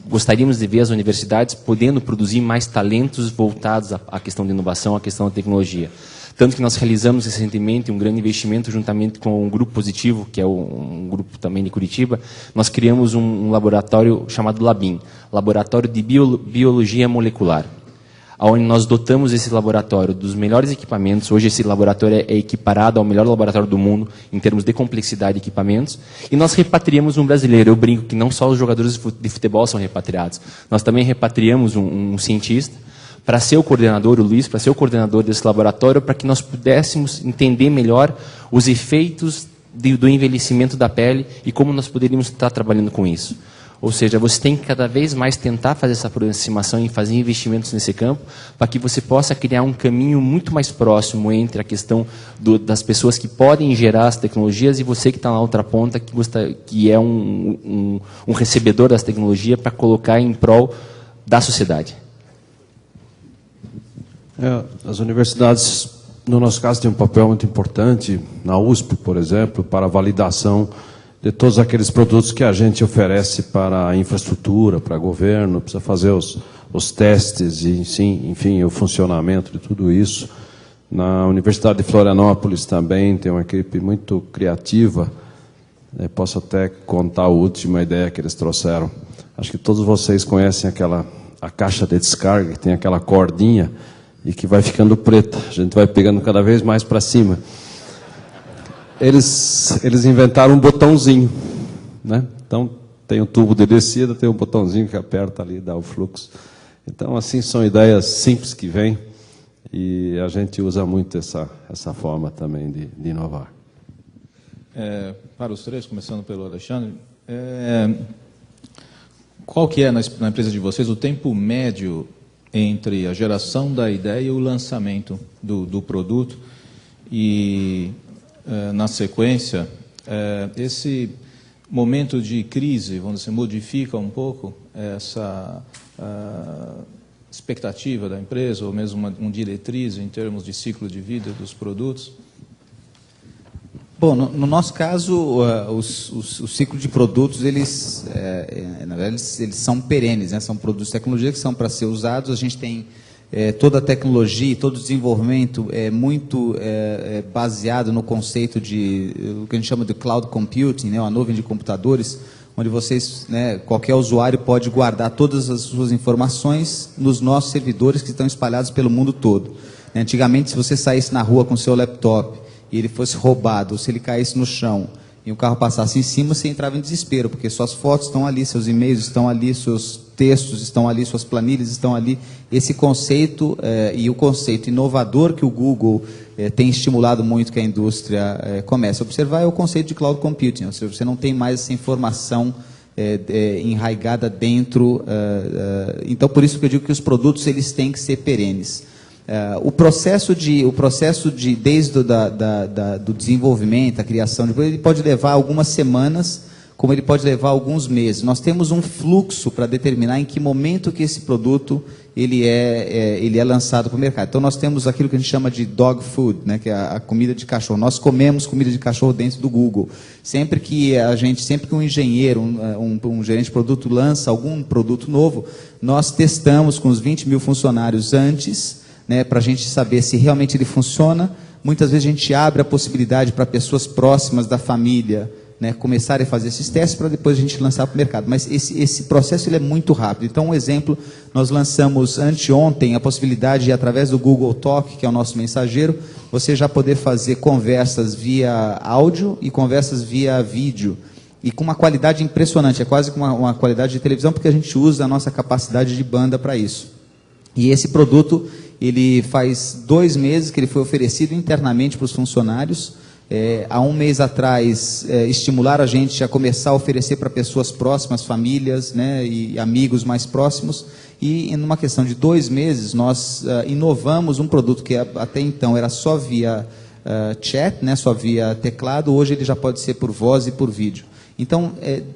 gostaríamos de ver as universidades podendo produzir mais talentos voltados à questão de inovação, à questão da tecnologia. Tanto que nós realizamos recentemente um grande investimento juntamente com o Grupo Positivo, que é um grupo também de Curitiba. Nós criamos um laboratório chamado LABIM, Laboratório de Biologia Molecular, onde nós dotamos esse laboratório dos melhores equipamentos. Hoje esse laboratório é equiparado ao melhor laboratório do mundo em termos de complexidade de equipamentos, e nós repatriamos um brasileiro. Eu brinco que não só os jogadores de futebol são repatriados, nós também repatriamos um cientista para ser o coordenador, o Luiz, para ser o coordenador desse laboratório, para que nós pudéssemos entender melhor os efeitos do envelhecimento da pele e como nós poderíamos estar trabalhando com isso. Ou seja, você tem que cada vez mais tentar fazer essa aproximação e fazer investimentos nesse campo para que você possa criar um caminho muito mais próximo entre a questão das pessoas que podem gerar as tecnologias e você que está na outra ponta, que é um recebedor das tecnologias, para colocar em prol da sociedade. As universidades, no nosso caso, têm um papel muito importante, na USP, por exemplo, para a validação de todos aqueles produtos que a gente oferece para a infraestrutura, para o governo, precisa fazer os testes e, enfim, o funcionamento de tudo isso. Na Universidade de Florianópolis também tem uma equipe muito criativa. Posso até contar a última ideia que eles trouxeram. Acho que todos vocês conhecem a caixa de descarga, que tem aquela cordinha e que vai ficando preta. A gente vai pegando cada vez mais para cima. Eles inventaram um botãozinho, né? Então, tem um tubo de descida, tem um botãozinho que aperta ali, dá o fluxo. Então, assim, são ideias simples que vêm e a gente usa muito essa forma também de inovar. Para os três, começando pelo Alexandre, qual que é, na empresa de vocês, o tempo médio entre a geração da ideia e o lançamento do produto? E na sequência, esse momento de crise, vamos dizer, modifica um pouco essa expectativa da empresa, ou mesmo uma diretriz em termos de ciclo de vida dos produtos? Bom, no nosso caso, o ciclo de produtos, na verdade, eles são perenes, né? São produtos de tecnologia que são para ser usados. A gente tem toda a tecnologia, todo o desenvolvimento é muito baseado no conceito de o que a gente chama de cloud computing, né, a nuvem de computadores, onde vocês, né, qualquer usuário pode guardar todas as suas informações nos nossos servidores que estão espalhados pelo mundo todo. Antigamente, se você saísse na rua com seu laptop e ele fosse roubado, ou se ele caísse no chão e o carro passasse em cima, você entrava em desespero, porque suas fotos estão ali, seus e-mails estão ali, seus textos estão ali, suas planilhas estão ali. Esse conceito e o conceito inovador que o Google tem estimulado muito que a indústria comece a observar é o conceito de cloud computing, ou seja, você não tem mais essa informação enraigada dentro. Então, por isso que eu digo que os produtos eles têm que ser perenes. O processo de desde do desenvolvimento, a criação, ele pode levar algumas semanas, como ele pode levar alguns meses. Nós temos um fluxo para determinar em que momento que esse produto ele é lançado para o mercado. Então nós temos aquilo que a gente chama de dog food, né, que é a comida de cachorro. Nós comemos comida de cachorro dentro do Google. Sempre que um engenheiro, um gerente de produto lança algum produto novo, nós testamos com os 20 mil funcionários antes, né, para a gente saber se realmente ele funciona. Muitas vezes a gente abre a possibilidade para pessoas próximas da família, né, começarem a fazer esses testes para depois a gente lançar para o mercado. Mas esse processo ele é muito rápido. Então, um exemplo, nós lançamos anteontem a possibilidade de, através do Google Talk, que é o nosso mensageiro, você já poder fazer conversas via áudio e conversas via vídeo. E com uma qualidade impressionante, é quase com uma qualidade de televisão, porque a gente usa a nossa capacidade de banda para isso. E esse produto, ele faz 2 meses que ele foi oferecido internamente para os funcionários. Há um mês atrás, estimularam a gente a começar a oferecer para pessoas próximas, famílias, né, e amigos mais próximos. E numa questão de 2 meses, nós inovamos um produto que até então era só via chat, né, só via teclado. Hoje ele já pode ser por voz e por vídeo. Então,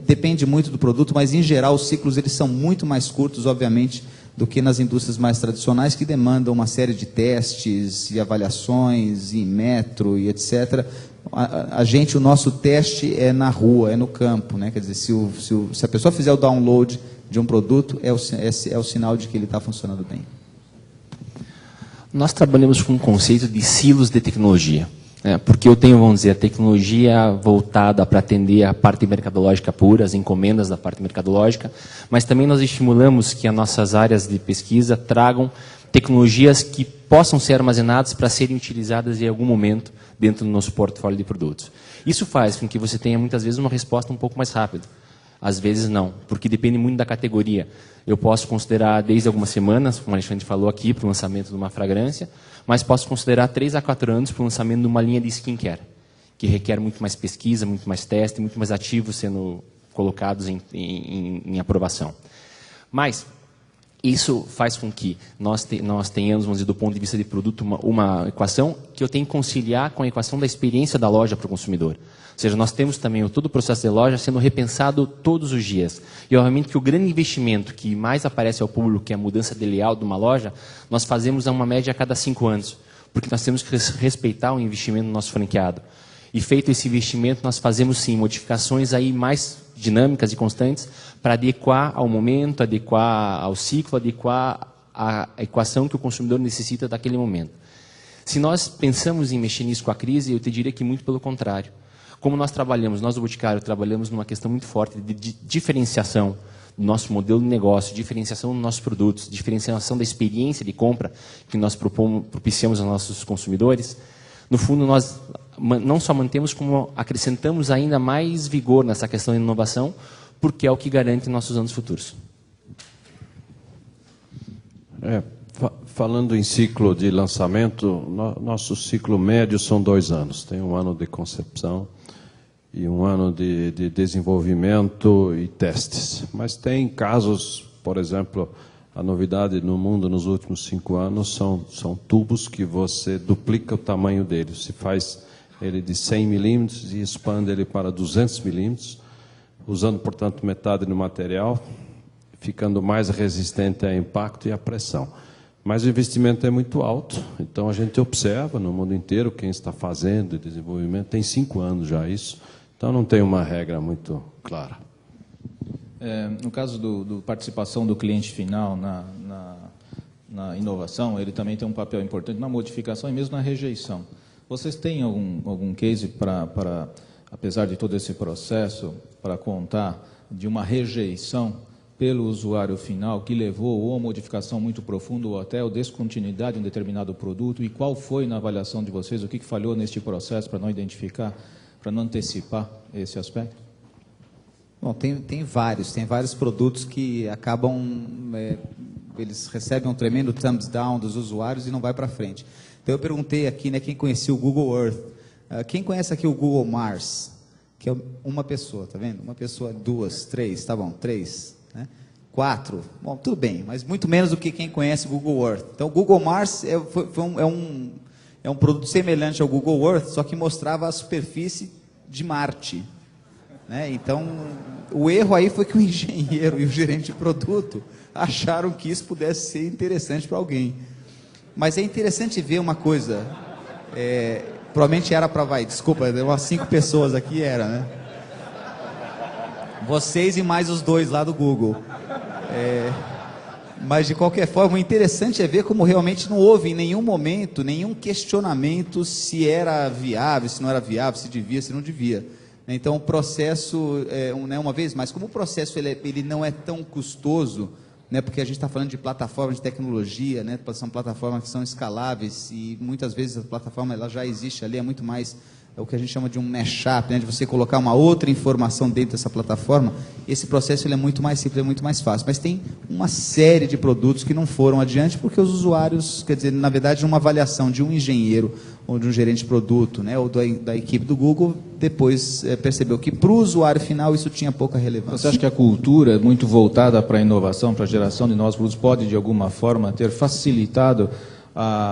depende muito do produto, mas em geral os ciclos eles são muito mais curtos, obviamente, do que nas indústrias mais tradicionais, que demandam uma série de testes e avaliações, e metro e etc. O nosso teste é na rua, é no campo, né? Quer dizer, se a pessoa fizer o download de um produto, é o sinal de que ele está funcionando bem. Nós trabalhamos com o conceito de silos de tecnologia. Porque eu tenho, vamos dizer, a tecnologia voltada para atender a parte mercadológica pura, as encomendas da parte mercadológica, mas também nós estimulamos que as nossas áreas de pesquisa tragam tecnologias que possam ser armazenadas para serem utilizadas em algum momento dentro do nosso portfólio de produtos. Isso faz com que você tenha, muitas vezes, uma resposta um pouco mais rápida. Às vezes não, porque depende muito da categoria. Eu posso considerar desde algumas semanas, como a Alexandre falou aqui, para o lançamento de uma fragrância, mas posso considerar 3 a 4 anos para o lançamento de uma linha de skincare, que requer muito mais pesquisa, muito mais teste, muito mais ativos sendo colocados em aprovação. Mas isso faz com que nós tenhamos, vamos dizer, do ponto de vista de produto, uma equação que eu tenho que conciliar com a equação da experiência da loja para o consumidor. Ou seja, nós temos também todo o processo de loja sendo repensado todos os dias. E, obviamente, que o grande investimento que mais aparece ao público, que é a mudança de layout de uma loja, nós fazemos uma média a cada 5 anos. Porque nós temos que respeitar o investimento do nosso franqueado. E feito esse investimento, nós fazemos, sim, modificações aí mais dinâmicas e constantes para adequar ao momento, adequar ao ciclo, adequar à equação que o consumidor necessita daquele momento. Se nós pensamos em mexer nisso com a crise, eu te diria que muito pelo contrário. Como nós do Boticário, trabalhamos numa questão muito forte de diferenciação do nosso modelo de negócio, diferenciação dos nossos produtos, diferenciação da experiência de compra que nós propiciamos aos nossos consumidores, no fundo nós não só mantemos, como acrescentamos ainda mais vigor nessa questão de inovação, porque é o que garante nossos anos futuros. Falando em ciclo de lançamento, nosso ciclo médio são 2 anos. Tem 1 ano de concepção e 1 ano de desenvolvimento e testes. Mas tem casos, por exemplo, a novidade no mundo nos últimos 5 anos são tubos que você duplica o tamanho deles. Se faz ele de 100 milímetros e expande ele para 200 milímetros, usando, portanto, metade do material, ficando mais resistente a impacto e a pressão. Mas o investimento é muito alto, então a gente observa no mundo inteiro quem está fazendo desenvolvimento, tem 5 anos já isso, então não tem uma regra muito clara. No caso do participação do cliente final na inovação, ele também tem um papel importante na modificação e mesmo na rejeição. Vocês têm algum case para, apesar de todo esse processo, para contar de uma rejeição pelo usuário final que levou ou a modificação muito profunda ou até a descontinuidade de um determinado produto? E qual foi, na avaliação de vocês, o que falhou neste processo para não identificar, para não antecipar esse aspecto? Bom, tem vários produtos que acabam, eles recebem um tremendo thumbs down dos usuários e não vai para frente. Então eu perguntei aqui, né, quem conhecia o Google Earth. Quem conhece aqui o Google Mars? Que é uma pessoa, tá vendo? Uma pessoa, 2, 3, tá bom, 3, né? 4, bom, tudo bem, mas muito menos do que quem conhece o Google Earth. Então o Google Mars é um produto semelhante ao Google Earth, só que mostrava a superfície de Marte. Né? Então, o erro aí foi que o engenheiro e o gerente de produto acharam que isso pudesse ser interessante para alguém. Mas é interessante ver uma coisa, provavelmente era para, desculpa, deu umas 5 pessoas aqui, era, né? Vocês e mais os 2 lá do Google. Mas, de qualquer forma, o interessante é ver como realmente não houve em nenhum momento, nenhum questionamento se era viável, se não era viável, se devia, se não devia. Então, o processo, uma vez mais, como o processo ele não é tão custoso, né, porque a gente está falando de plataformas de tecnologia, né, são plataformas que são escaláveis e muitas vezes a plataforma ela já existe ali, é muito mais o que a gente chama de um mashup, né, de você colocar uma outra informação dentro dessa plataforma. Esse processo ele é muito mais simples, é muito mais fácil. Mas tem uma série de produtos que não foram adiante porque os usuários, quer dizer, na verdade, numa avaliação de um engenheiro ou de um gerente de produto, né, ou da equipe do Google, depois percebeu que para o usuário final isso tinha pouca relevância. Você acha que a cultura muito voltada para a inovação, para a geração de novos produtos, pode de alguma forma ter facilitado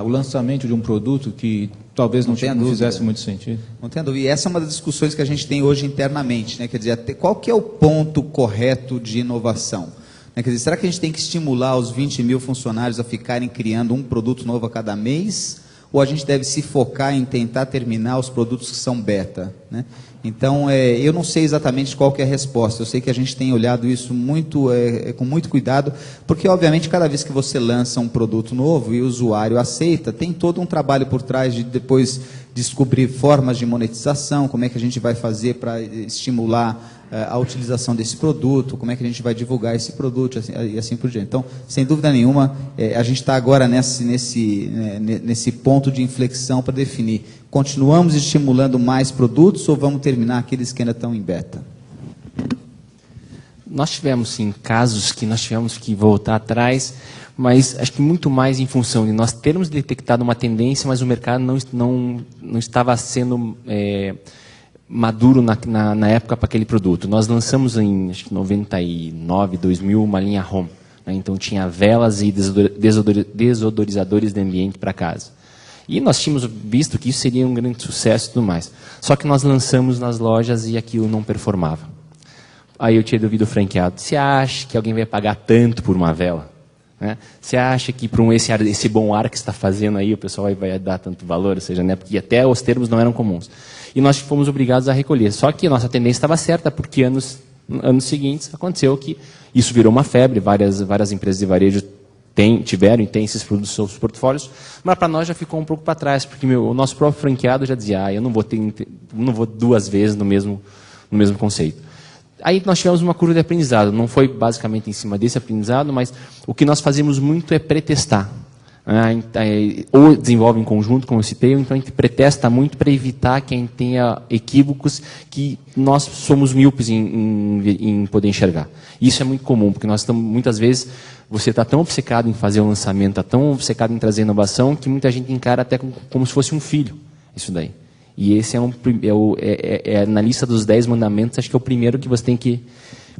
o lançamento de um produto que talvez não fizesse muito sentido? Não tenho dúvida. E essa é uma das discussões que a gente tem hoje internamente, né? Quer dizer, qual que é o ponto correto de inovação? Quer dizer, será que a gente tem que estimular os 20 mil funcionários a ficarem criando um produto novo a cada mês? Ou a gente deve se focar em tentar terminar os produtos que são beta, né? Então, eu não sei exatamente qual que é a resposta. Eu sei que a gente tem olhado isso com muito cuidado, porque, obviamente, cada vez que você lança um produto novo e o usuário aceita, tem todo um trabalho por trás de depois descobrir formas de monetização, como é que a gente vai fazer para estimular a utilização desse produto, como é que a gente vai divulgar esse produto e assim por diante. Então, sem dúvida nenhuma, a gente está agora nesse ponto de inflexão para definir, continuamos estimulando mais produtos ou vamos terminar aqueles que ainda estão em beta? Nós tivemos, sim, casos que nós tivemos que voltar atrás, mas acho que muito mais em função de nós termos detectado uma tendência, mas o mercado não estava sendo maduro na época para aquele produto. Nós lançamos em acho que 99, 2000 uma linha Home, né? Então tinha velas e desodorizadores de ambiente para casa. E nós tínhamos visto que isso seria um grande sucesso e tudo mais. Só que nós lançamos nas lojas e aquilo não performava. Aí eu tinha ouvido o franqueado, você acha que alguém vai pagar tanto por uma vela? Né? Você acha que por esse bom ar que você está fazendo aí, o pessoal vai dar tanto valor? Ou seja, né? Porque até os termos não eram comuns. E nós fomos obrigados a recolher. Só que a nossa tendência estava certa, porque anos seguintes aconteceu que isso virou uma febre, várias empresas de varejo tiveram e têm esses produtos nos seus portfólios, mas para nós já ficou um pouco para trás, porque o nosso próprio franqueado já dizia, eu não vou 2 vezes no mesmo conceito. Aí nós tivemos uma curva de aprendizado, não foi basicamente em cima desse aprendizado, mas o que nós fazemos muito é pretestar. Ou desenvolve em conjunto, como eu citei, ou então a gente pretesta muito para evitar que a gente tenha equívocos que nós somos míopes em poder enxergar. Isso é muito comum, porque nós estamos, muitas vezes, você está tão obcecado em fazer o lançamento, está tão obcecado em trazer inovação, que muita gente encara até como se fosse um filho, isso daí. E esse na lista dos 10 mandamentos, acho que é o primeiro que você tem que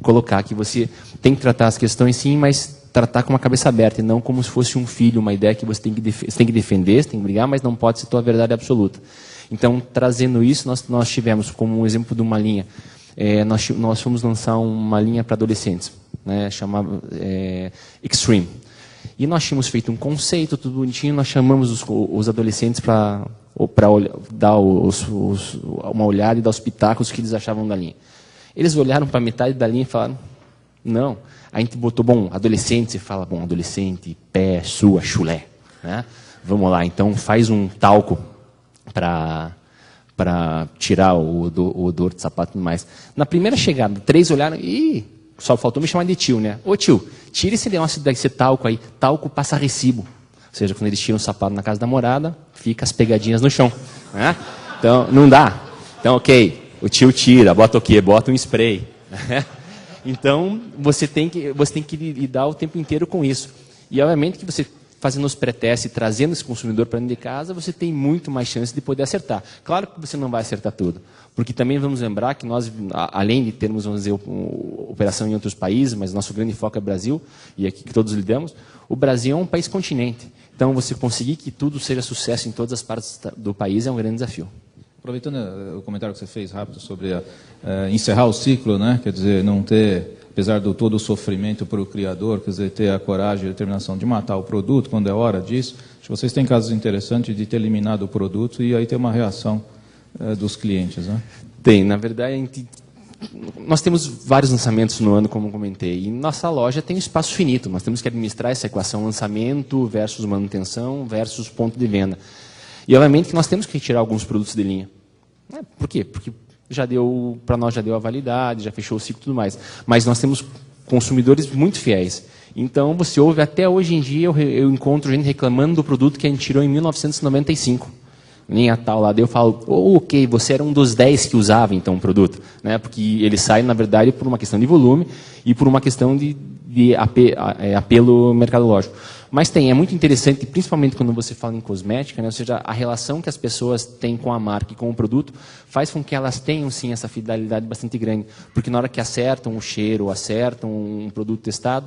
colocar, que você tem que tratar as questões sim, mas tratar com uma cabeça aberta, e não como se fosse um filho, uma ideia que você tem que defender, você tem que brigar, mas não pode ser tua verdade absoluta. Então, trazendo isso, nós tivemos como um exemplo de uma linha, nós fomos lançar uma linha para adolescentes, né, chamada Extreme. E nós tínhamos feito um conceito, tudo bonitinho, nós chamamos os adolescentes para dar uma olhada e dar os pitacos que eles achavam da linha. Eles olharam para a metade da linha e falaram, não. A gente botou, adolescente, você fala, adolescente, pé, sua, chulé. Né? Vamos lá, então faz um talco para para tirar o odor de sapato e tudo mais. Na primeira chegada, 3 olharam e só faltou me chamar de tio, né? Ô tio, tira esse negócio desse talco aí. Talco passa recibo. Ou seja, quando eles tiram o sapato na casa da namorada, fica as pegadinhas no chão. Né? Então, não dá. Então, ok, o tio tira, bota o quê? Bota um spray. Então, você tem que lidar o tempo inteiro com isso. E, obviamente, que você fazendo os pré-testes e trazendo esse consumidor para dentro de casa, você tem muito mais chance de poder acertar. Claro que você não vai acertar tudo, porque também vamos lembrar que nós, além de termos, vamos dizer, operação em outros países, mas nosso grande foco é o Brasil, e aqui que todos lidamos, o Brasil é um país continente. Então, você conseguir que tudo seja sucesso em todas as partes do país é um grande desafio. Aproveitando o comentário que você fez rápido sobre encerrar o ciclo, né? Quer dizer, não ter, apesar de todo o sofrimento para o criador, quer dizer, ter a coragem e a determinação de matar o produto quando é hora disso. Acho que vocês têm casos interessantes de ter eliminado o produto e aí ter uma reação dos clientes, né? Tem, na verdade, nós temos vários lançamentos no ano, como eu comentei, e nossa loja tem um espaço finito. Nós temos que administrar essa equação lançamento versus manutenção versus ponto de venda. E, obviamente, que nós temos que retirar alguns produtos de linha. Por quê? Porque para nós já deu a validade, já fechou o ciclo e tudo mais. Mas nós temos consumidores muito fiéis. Então, você ouve, até hoje em dia, eu encontro gente reclamando do produto que a gente tirou em 1995. Linha tal lá. Daí eu falo, ok, você era um dos 10 que usava, então, o produto. Né? Porque ele sai, na verdade, por uma questão de volume e por uma questão de apelo mercadológico. Mas é muito interessante, principalmente quando você fala em cosmética, né? Ou seja, a relação que as pessoas têm com a marca e com o produto faz com que elas tenham, sim, essa fidelidade bastante grande. Porque na hora que acertam o cheiro, acertam um produto testado,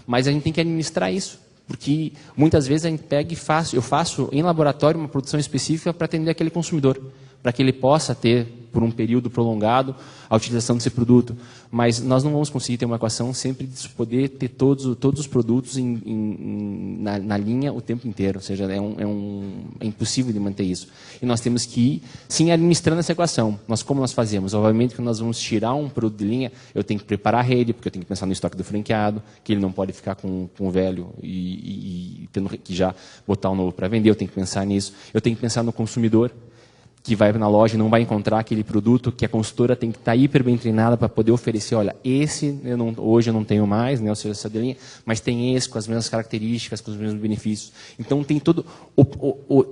mas a gente tem que administrar isso. Porque muitas vezes a gente pega e eu faço em laboratório uma produção específica para atender aquele consumidor, para que ele possa ter, por um período prolongado, a utilização desse produto. Mas nós não vamos conseguir ter uma equação sempre de poder ter todos os produtos na linha o tempo inteiro. Ou seja, é impossível de manter isso. E nós temos que ir, sim, administrando essa equação. Como nós fazemos? Obviamente, quando nós vamos tirar um produto de linha, eu tenho que preparar a rede, porque eu tenho que pensar no estoque do franqueado, que ele não pode ficar com o velho e tendo que já botar o novo para vender. Eu tenho que pensar nisso. Eu tenho que pensar no consumidor, que vai na loja e não vai encontrar aquele produto que a consultora tem que estar hiper bem treinada para poder oferecer. Olha, esse hoje eu não tenho mais, né, ou seja, essa linha, mas tem esse com as mesmas características, com os mesmos benefícios. Então tem todo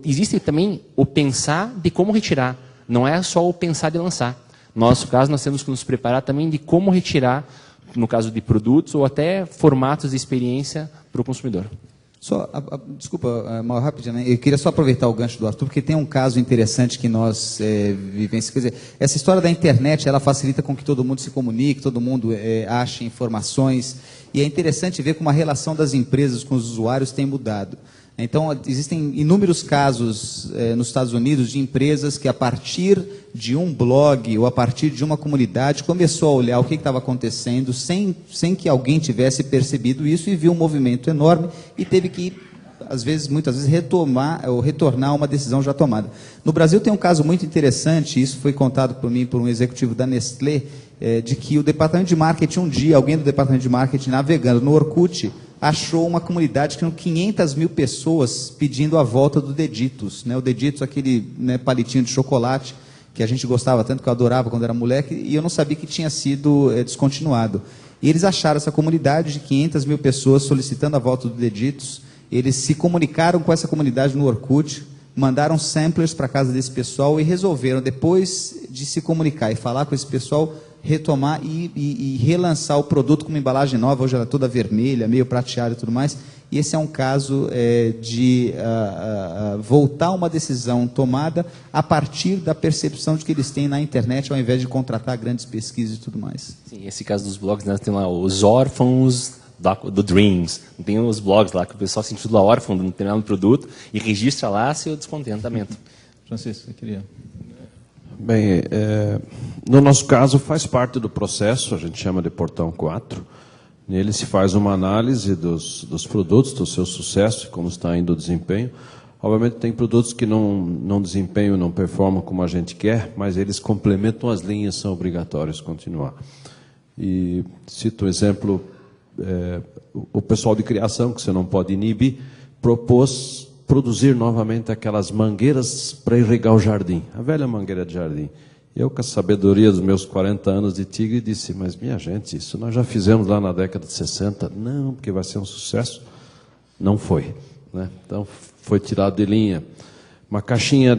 existe também o pensar de como retirar. Não é só o pensar de lançar. No nosso caso, nós temos que nos preparar também de como retirar, no caso de produtos ou até formatos de experiência para o consumidor. Desculpa, mal rapidinho, né? Eu queria só aproveitar o gancho do Arthur, porque tem um caso interessante que nós vivenciamos. Quer dizer, essa história da internet, ela facilita com que todo mundo se comunique, todo mundo ache informações, e é interessante ver como a relação das empresas com os usuários tem mudado. Então, existem inúmeros casos nos Estados Unidos de empresas que, a partir de um blog ou a partir de uma comunidade, começou a olhar o que estava acontecendo sem que alguém tivesse percebido isso e viu um movimento enorme e teve que, muitas vezes, retornar a uma decisão já tomada. No Brasil tem um caso muito interessante, isso foi contado por mim por um executivo da Nestlé, de que o departamento de marketing, alguém do departamento de marketing navegando no Orkut, achou uma comunidade que tinha 500 mil pessoas pedindo a volta do Deditos. Né? O Deditos, aquele palitinho de chocolate que a gente gostava tanto, que eu adorava quando era moleque, e eu não sabia que tinha sido descontinuado. E eles acharam essa comunidade de 500 mil pessoas solicitando a volta do Deditos. Eles se comunicaram com essa comunidade no Orkut, mandaram samplers para a casa desse pessoal e resolveram, depois de se comunicar e falar com esse pessoal, retomar e relançar o produto com uma embalagem nova. Hoje ela é toda vermelha, meio prateada e tudo mais. E esse é um caso de voltar a uma decisão tomada a partir da percepção de que eles têm na internet, ao invés de contratar grandes pesquisas e tudo mais. Sim, esse caso dos blogs, né, tem lá os órfãos do Dreams. Tem os blogs lá que o pessoal se intitula órfão de um determinado produto e registra lá seu descontentamento. Francisco, você queria... Bem, no nosso caso faz parte do processo, a gente chama de portão 4. Nele se faz uma análise dos produtos, do seu sucesso e como está indo o desempenho. Obviamente tem produtos que não desempenham, não performam como a gente quer, mas eles complementam as linhas, são obrigatórios continuar. E cito o exemplo, o pessoal de criação, que você não pode inibir, propôs produzir novamente aquelas mangueiras para irrigar o jardim, a velha mangueira de jardim. Eu, com a sabedoria dos meus 40 anos de Tigre, disse, mas minha gente, isso nós já fizemos lá na década de 60. Não, porque vai ser um sucesso. Não foi, né? Então, foi tirado de linha. Uma caixinha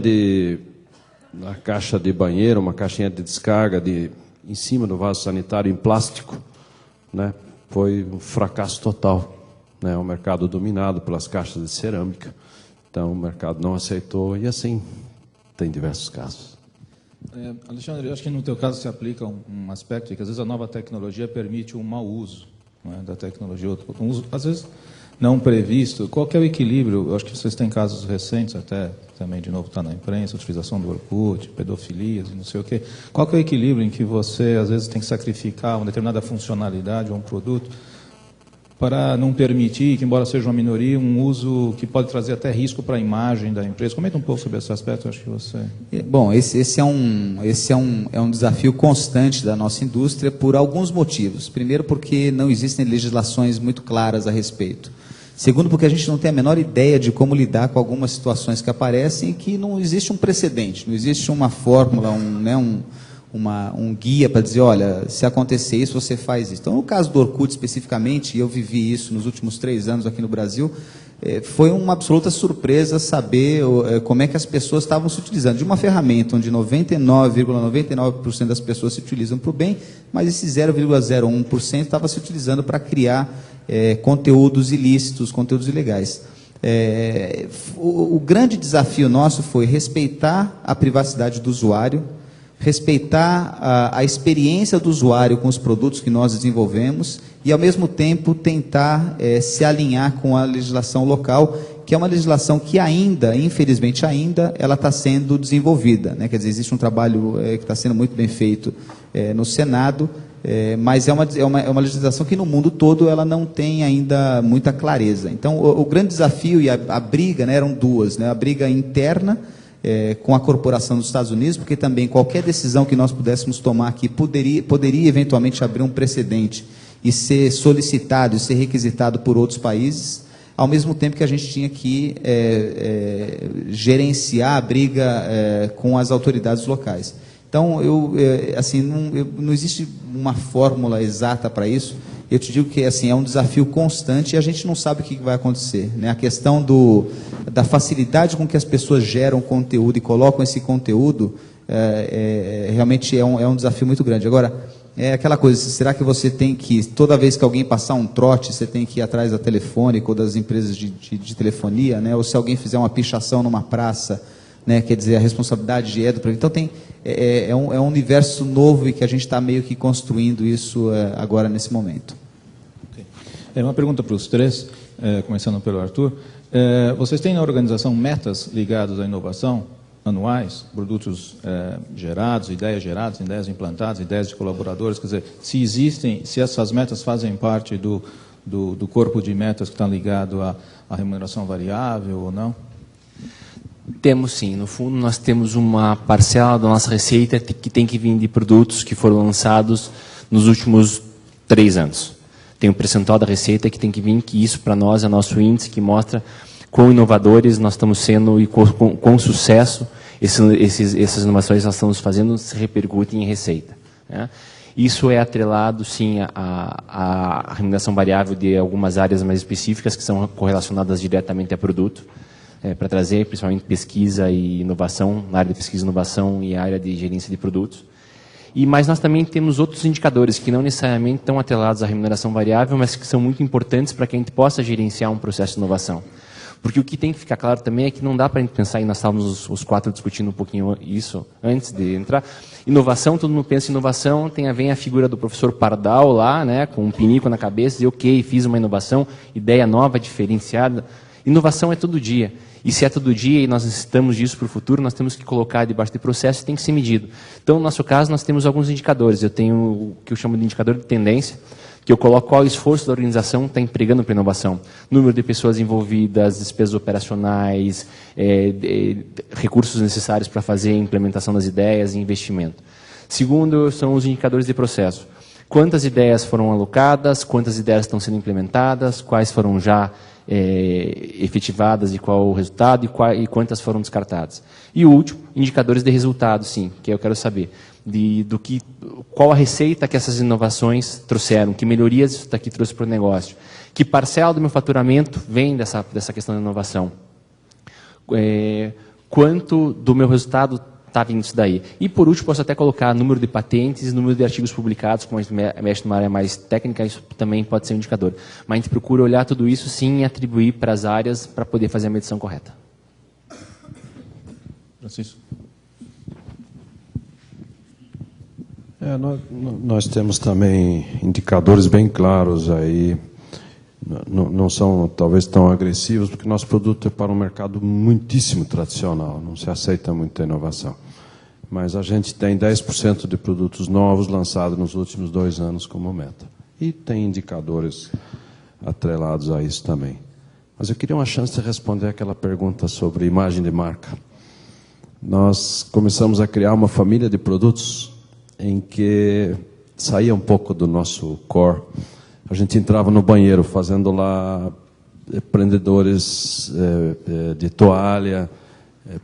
na caixa de banheiro, uma caixinha de descarga em cima do vaso sanitário em plástico, né? Foi um fracasso total. É um mercado dominado pelas caixas de cerâmica. Então, o mercado não aceitou e assim tem diversos casos. Alexandre, eu acho que no teu caso se aplica um aspecto que às vezes a nova tecnologia permite um mau uso, né, da tecnologia, um uso, às vezes não previsto. Qual que é o equilíbrio? Eu acho que vocês têm casos recentes, até também de novo está na imprensa, utilização do Orkut, pedofilias e não sei o quê. Qual que é o equilíbrio em que você às vezes tem que sacrificar uma determinada funcionalidade ou um produto para não permitir, que embora seja uma minoria, um uso que pode trazer até risco para a imagem da empresa? Comenta um pouco sobre esse aspecto, acho que você... Bom, esse é um desafio constante da nossa indústria por alguns motivos. Primeiro, porque não existem legislações muito claras a respeito. Segundo, porque a gente não tem a menor ideia de como lidar com algumas situações que aparecem e que não existe um precedente, não existe uma fórmula, um guia para dizer, olha, se acontecer isso, você faz isso. Então, no caso do Orkut especificamente, e eu vivi isso nos últimos 3 anos aqui no Brasil, foi uma absoluta surpresa saber como é que as pessoas estavam se utilizando de uma ferramenta onde 99,99% das pessoas se utilizam para o bem, mas esse 0,01% estava se utilizando para criar conteúdos ilícitos, conteúdos ilegais. O grande desafio nosso foi respeitar a privacidade do usuário, respeitar a experiência do usuário com os produtos que nós desenvolvemos e, ao mesmo tempo, tentar se alinhar com a legislação local, que é uma legislação que ainda, infelizmente ainda, ela está sendo desenvolvida, né? Quer dizer, existe um trabalho que está sendo muito bem feito no Senado, mas é uma legislação que no mundo todo ela não tem ainda muita clareza. Então, o grande desafio e a briga, né, eram duas, né? A briga interna, com a corporação dos Estados Unidos, porque também qualquer decisão que nós pudéssemos tomar aqui poderia eventualmente abrir um precedente e ser solicitado e ser requisitado por outros países, ao mesmo tempo que a gente tinha que gerenciar a briga com as autoridades locais. Então, não existe uma fórmula exata para isso. Eu te digo que é um desafio constante e a gente não sabe o que vai acontecer, né? A questão da facilidade com que as pessoas geram conteúdo e colocam esse conteúdo realmente é um desafio muito grande. Agora, é aquela coisa, será que você tem que, toda vez que alguém passar um trote, você tem que ir atrás da Telefônica ou das empresas de telefonia, né? Ou se alguém fizer uma pichação numa praça, né? Quer dizer, a responsabilidade é do... Então, é um universo novo e que a gente está meio que construindo isso agora, nesse momento. Okay. Uma pergunta para os três, começando pelo Arthur. Vocês têm na organização metas ligadas à inovação, anuais, produtos gerados, ideias implantadas, ideias de colaboradores? Quer dizer, se essas metas fazem parte do corpo de metas que está ligado à remuneração variável ou não? Temos sim. No fundo, nós temos uma parcela da nossa receita que tem que vir de produtos que foram lançados nos últimos 3 anos. Tem um percentual da receita que tem que vir, que isso para nós é nosso índice, que mostra quão inovadores nós estamos sendo e quão sucesso essas inovações que nós estamos fazendo se repercutem em receita, né? Isso é atrelado, sim, à remuneração variável de algumas áreas mais específicas que são correlacionadas diretamente a produto, para trazer principalmente pesquisa e inovação, na área de pesquisa e inovação e área de gerência de produtos. Mas nós também temos outros indicadores que não necessariamente estão atrelados à remuneração variável, mas que são muito importantes para que a gente possa gerenciar um processo de inovação. Porque o que tem que ficar claro também é que não dá para a gente pensar, e nós estávamos os 4 discutindo um pouquinho isso antes de entrar, inovação, todo mundo pensa em inovação, vem a figura do professor Pardal lá, né, com um pinico na cabeça, e ok, fiz uma inovação, ideia nova, diferenciada. Inovação é todo dia. E se é todo dia e nós necessitamos disso para o futuro, nós temos que colocar debaixo de processo e tem que ser medido. Então, no nosso caso, nós temos alguns indicadores. Eu tenho o que eu chamo de indicador de tendência, que eu coloco qual o esforço da organização está empregando para inovação. Número de pessoas envolvidas, despesas operacionais, recursos necessários para fazer a implementação das ideias e investimento. Segundo, são os indicadores de processo. Quantas ideias foram alocadas, quantas ideias estão sendo implementadas, quais foram já efetivadas e qual o resultado e quantas foram descartadas. E o último, indicadores de resultado, sim, que eu quero saber qual a receita que essas inovações trouxeram, que melhorias isso daqui trouxe para o negócio, que parcela do meu faturamento vem dessa questão da inovação, quanto do meu resultado está vindo isso daí. E, por último, posso até colocar número de patentes, número de artigos publicados, como a gente mexe numa área mais técnica, isso também pode ser um indicador. Mas a gente procura olhar tudo isso, sim, e atribuir para as áreas para poder fazer a medição correta. Francisco. Nós temos também indicadores bem claros aí, não são talvez tão agressivos, porque nosso produto é para um mercado muitíssimo tradicional, não se aceita muita inovação. Mas a gente tem 10% de produtos novos lançados nos últimos 2 anos como meta. E tem indicadores atrelados a isso também. Mas eu queria uma chance de responder aquela pergunta sobre imagem de marca. Nós começamos a criar uma família de produtos em que saía um pouco do nosso core. A gente entrava no banheiro fazendo lá prendedores de toalha,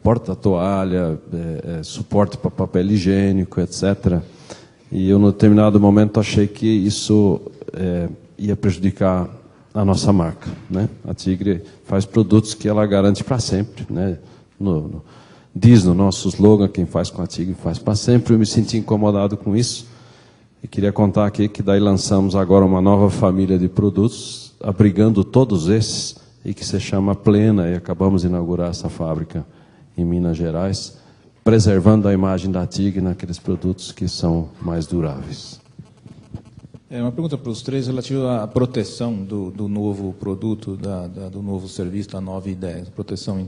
porta-toalha, suporte para papel higiênico, etc. E eu, no determinado momento, achei que isso ia prejudicar a nossa marca, né? A Tigre faz produtos que ela garante para sempre, né? Diz no nosso slogan, quem faz com a Tigre faz para sempre. Eu me senti incomodado com isso e queria contar aqui que daí lançamos agora uma nova família de produtos, abrigando todos esses, e que se chama Plena, e acabamos de inaugurar essa fábrica em Minas Gerais, preservando a imagem da Tigre naqueles produtos que são mais duráveis. Uma pergunta para os três relativa à proteção do novo produto, do novo serviço, da nova ideia, proteção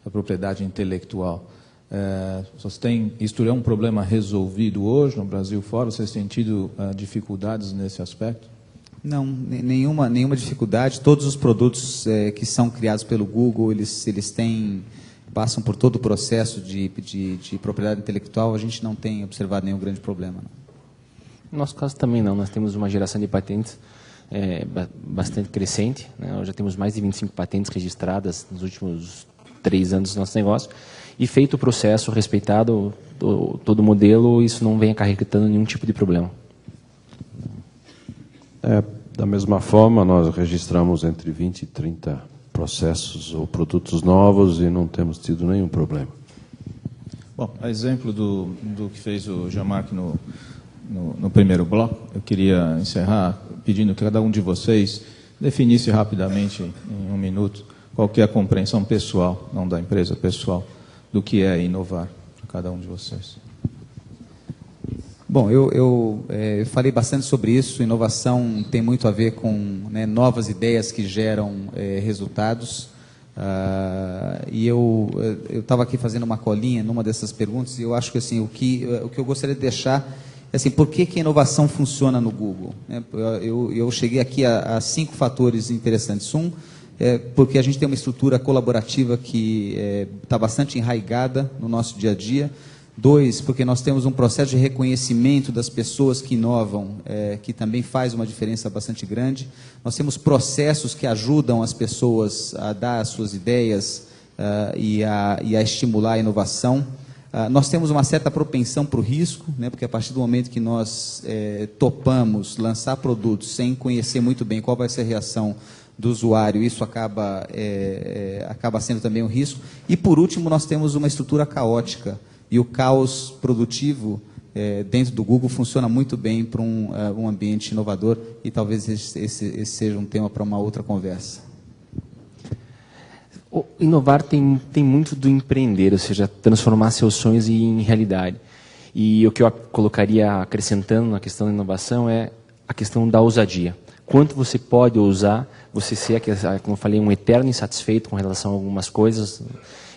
da propriedade intelectual. Isso é um problema resolvido hoje no Brasil fora? Vocês têm tido dificuldades nesse aspecto? Não, nenhuma dificuldade. Todos os produtos que são criados pelo Google, eles passam por todo o processo de propriedade intelectual. A gente não tem observado nenhum grande problema. Não. No nosso caso também não. Nós temos uma geração de patentes bastante crescente, né? Nós já temos mais de 25 patentes registradas nos últimos 3 anos do nosso negócio. E feito o processo, respeitado todo o modelo, isso não vem acarretando nenhum tipo de problema. Da mesma forma, nós registramos entre 20 e 30 processos ou produtos novos e não temos tido nenhum problema. Bom, a exemplo do que fez o Jean-Marc no primeiro bloco, eu queria encerrar pedindo que cada um de vocês definisse rapidamente, em 1 minuto, qual que é a compreensão pessoal, não da empresa, pessoal, do que é inovar para cada um de vocês. Bom, eu falei bastante sobre isso. Inovação tem muito a ver com novas ideias que geram resultados. E eu estava aqui fazendo uma colinha numa dessas perguntas, e eu acho que assim, o que eu gostaria de deixar é assim, por que a inovação funciona no Google? Eu cheguei aqui a 5 fatores interessantes. Porque a gente tem uma estrutura colaborativa que está bastante enraigada no nosso dia a dia. 2, porque nós temos um processo de reconhecimento das pessoas que inovam, que também faz uma diferença bastante grande. Nós temos processos que ajudam as pessoas a dar as suas ideias e a estimular a inovação. Nós temos uma certa propensão para o risco, né, porque a partir do momento que nós topamos lançar produtos sem conhecer muito bem qual vai ser a reação do usuário, isso acaba sendo também um risco. E, por último, nós temos uma estrutura caótica. E o caos produtivo dentro do Google funciona muito bem para um ambiente inovador, e talvez esse seja um tema para uma outra conversa. O inovar tem muito do empreender, ou seja, transformar seus sonhos em realidade. E o que eu colocaria acrescentando na questão da inovação é a questão da ousadia. Quanto você pode ousar, você ser, como eu falei, um eterno insatisfeito com relação a algumas coisas,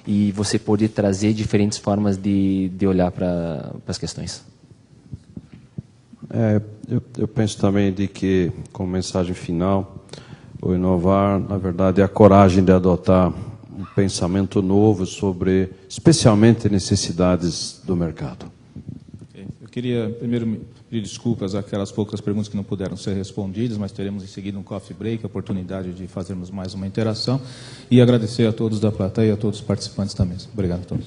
e você poder trazer diferentes formas de olhar para as questões. Eu penso também de que, como mensagem final, o inovar, na verdade, é a coragem de adotar um pensamento novo sobre, especialmente, necessidades do mercado. Eu Queria primeiro pedir desculpas àquelas poucas perguntas que não puderam ser respondidas, mas teremos em seguida um coffee break, a oportunidade de fazermos mais uma interação, e agradecer a todos da plateia e a todos os participantes da mesa. Obrigado a todos.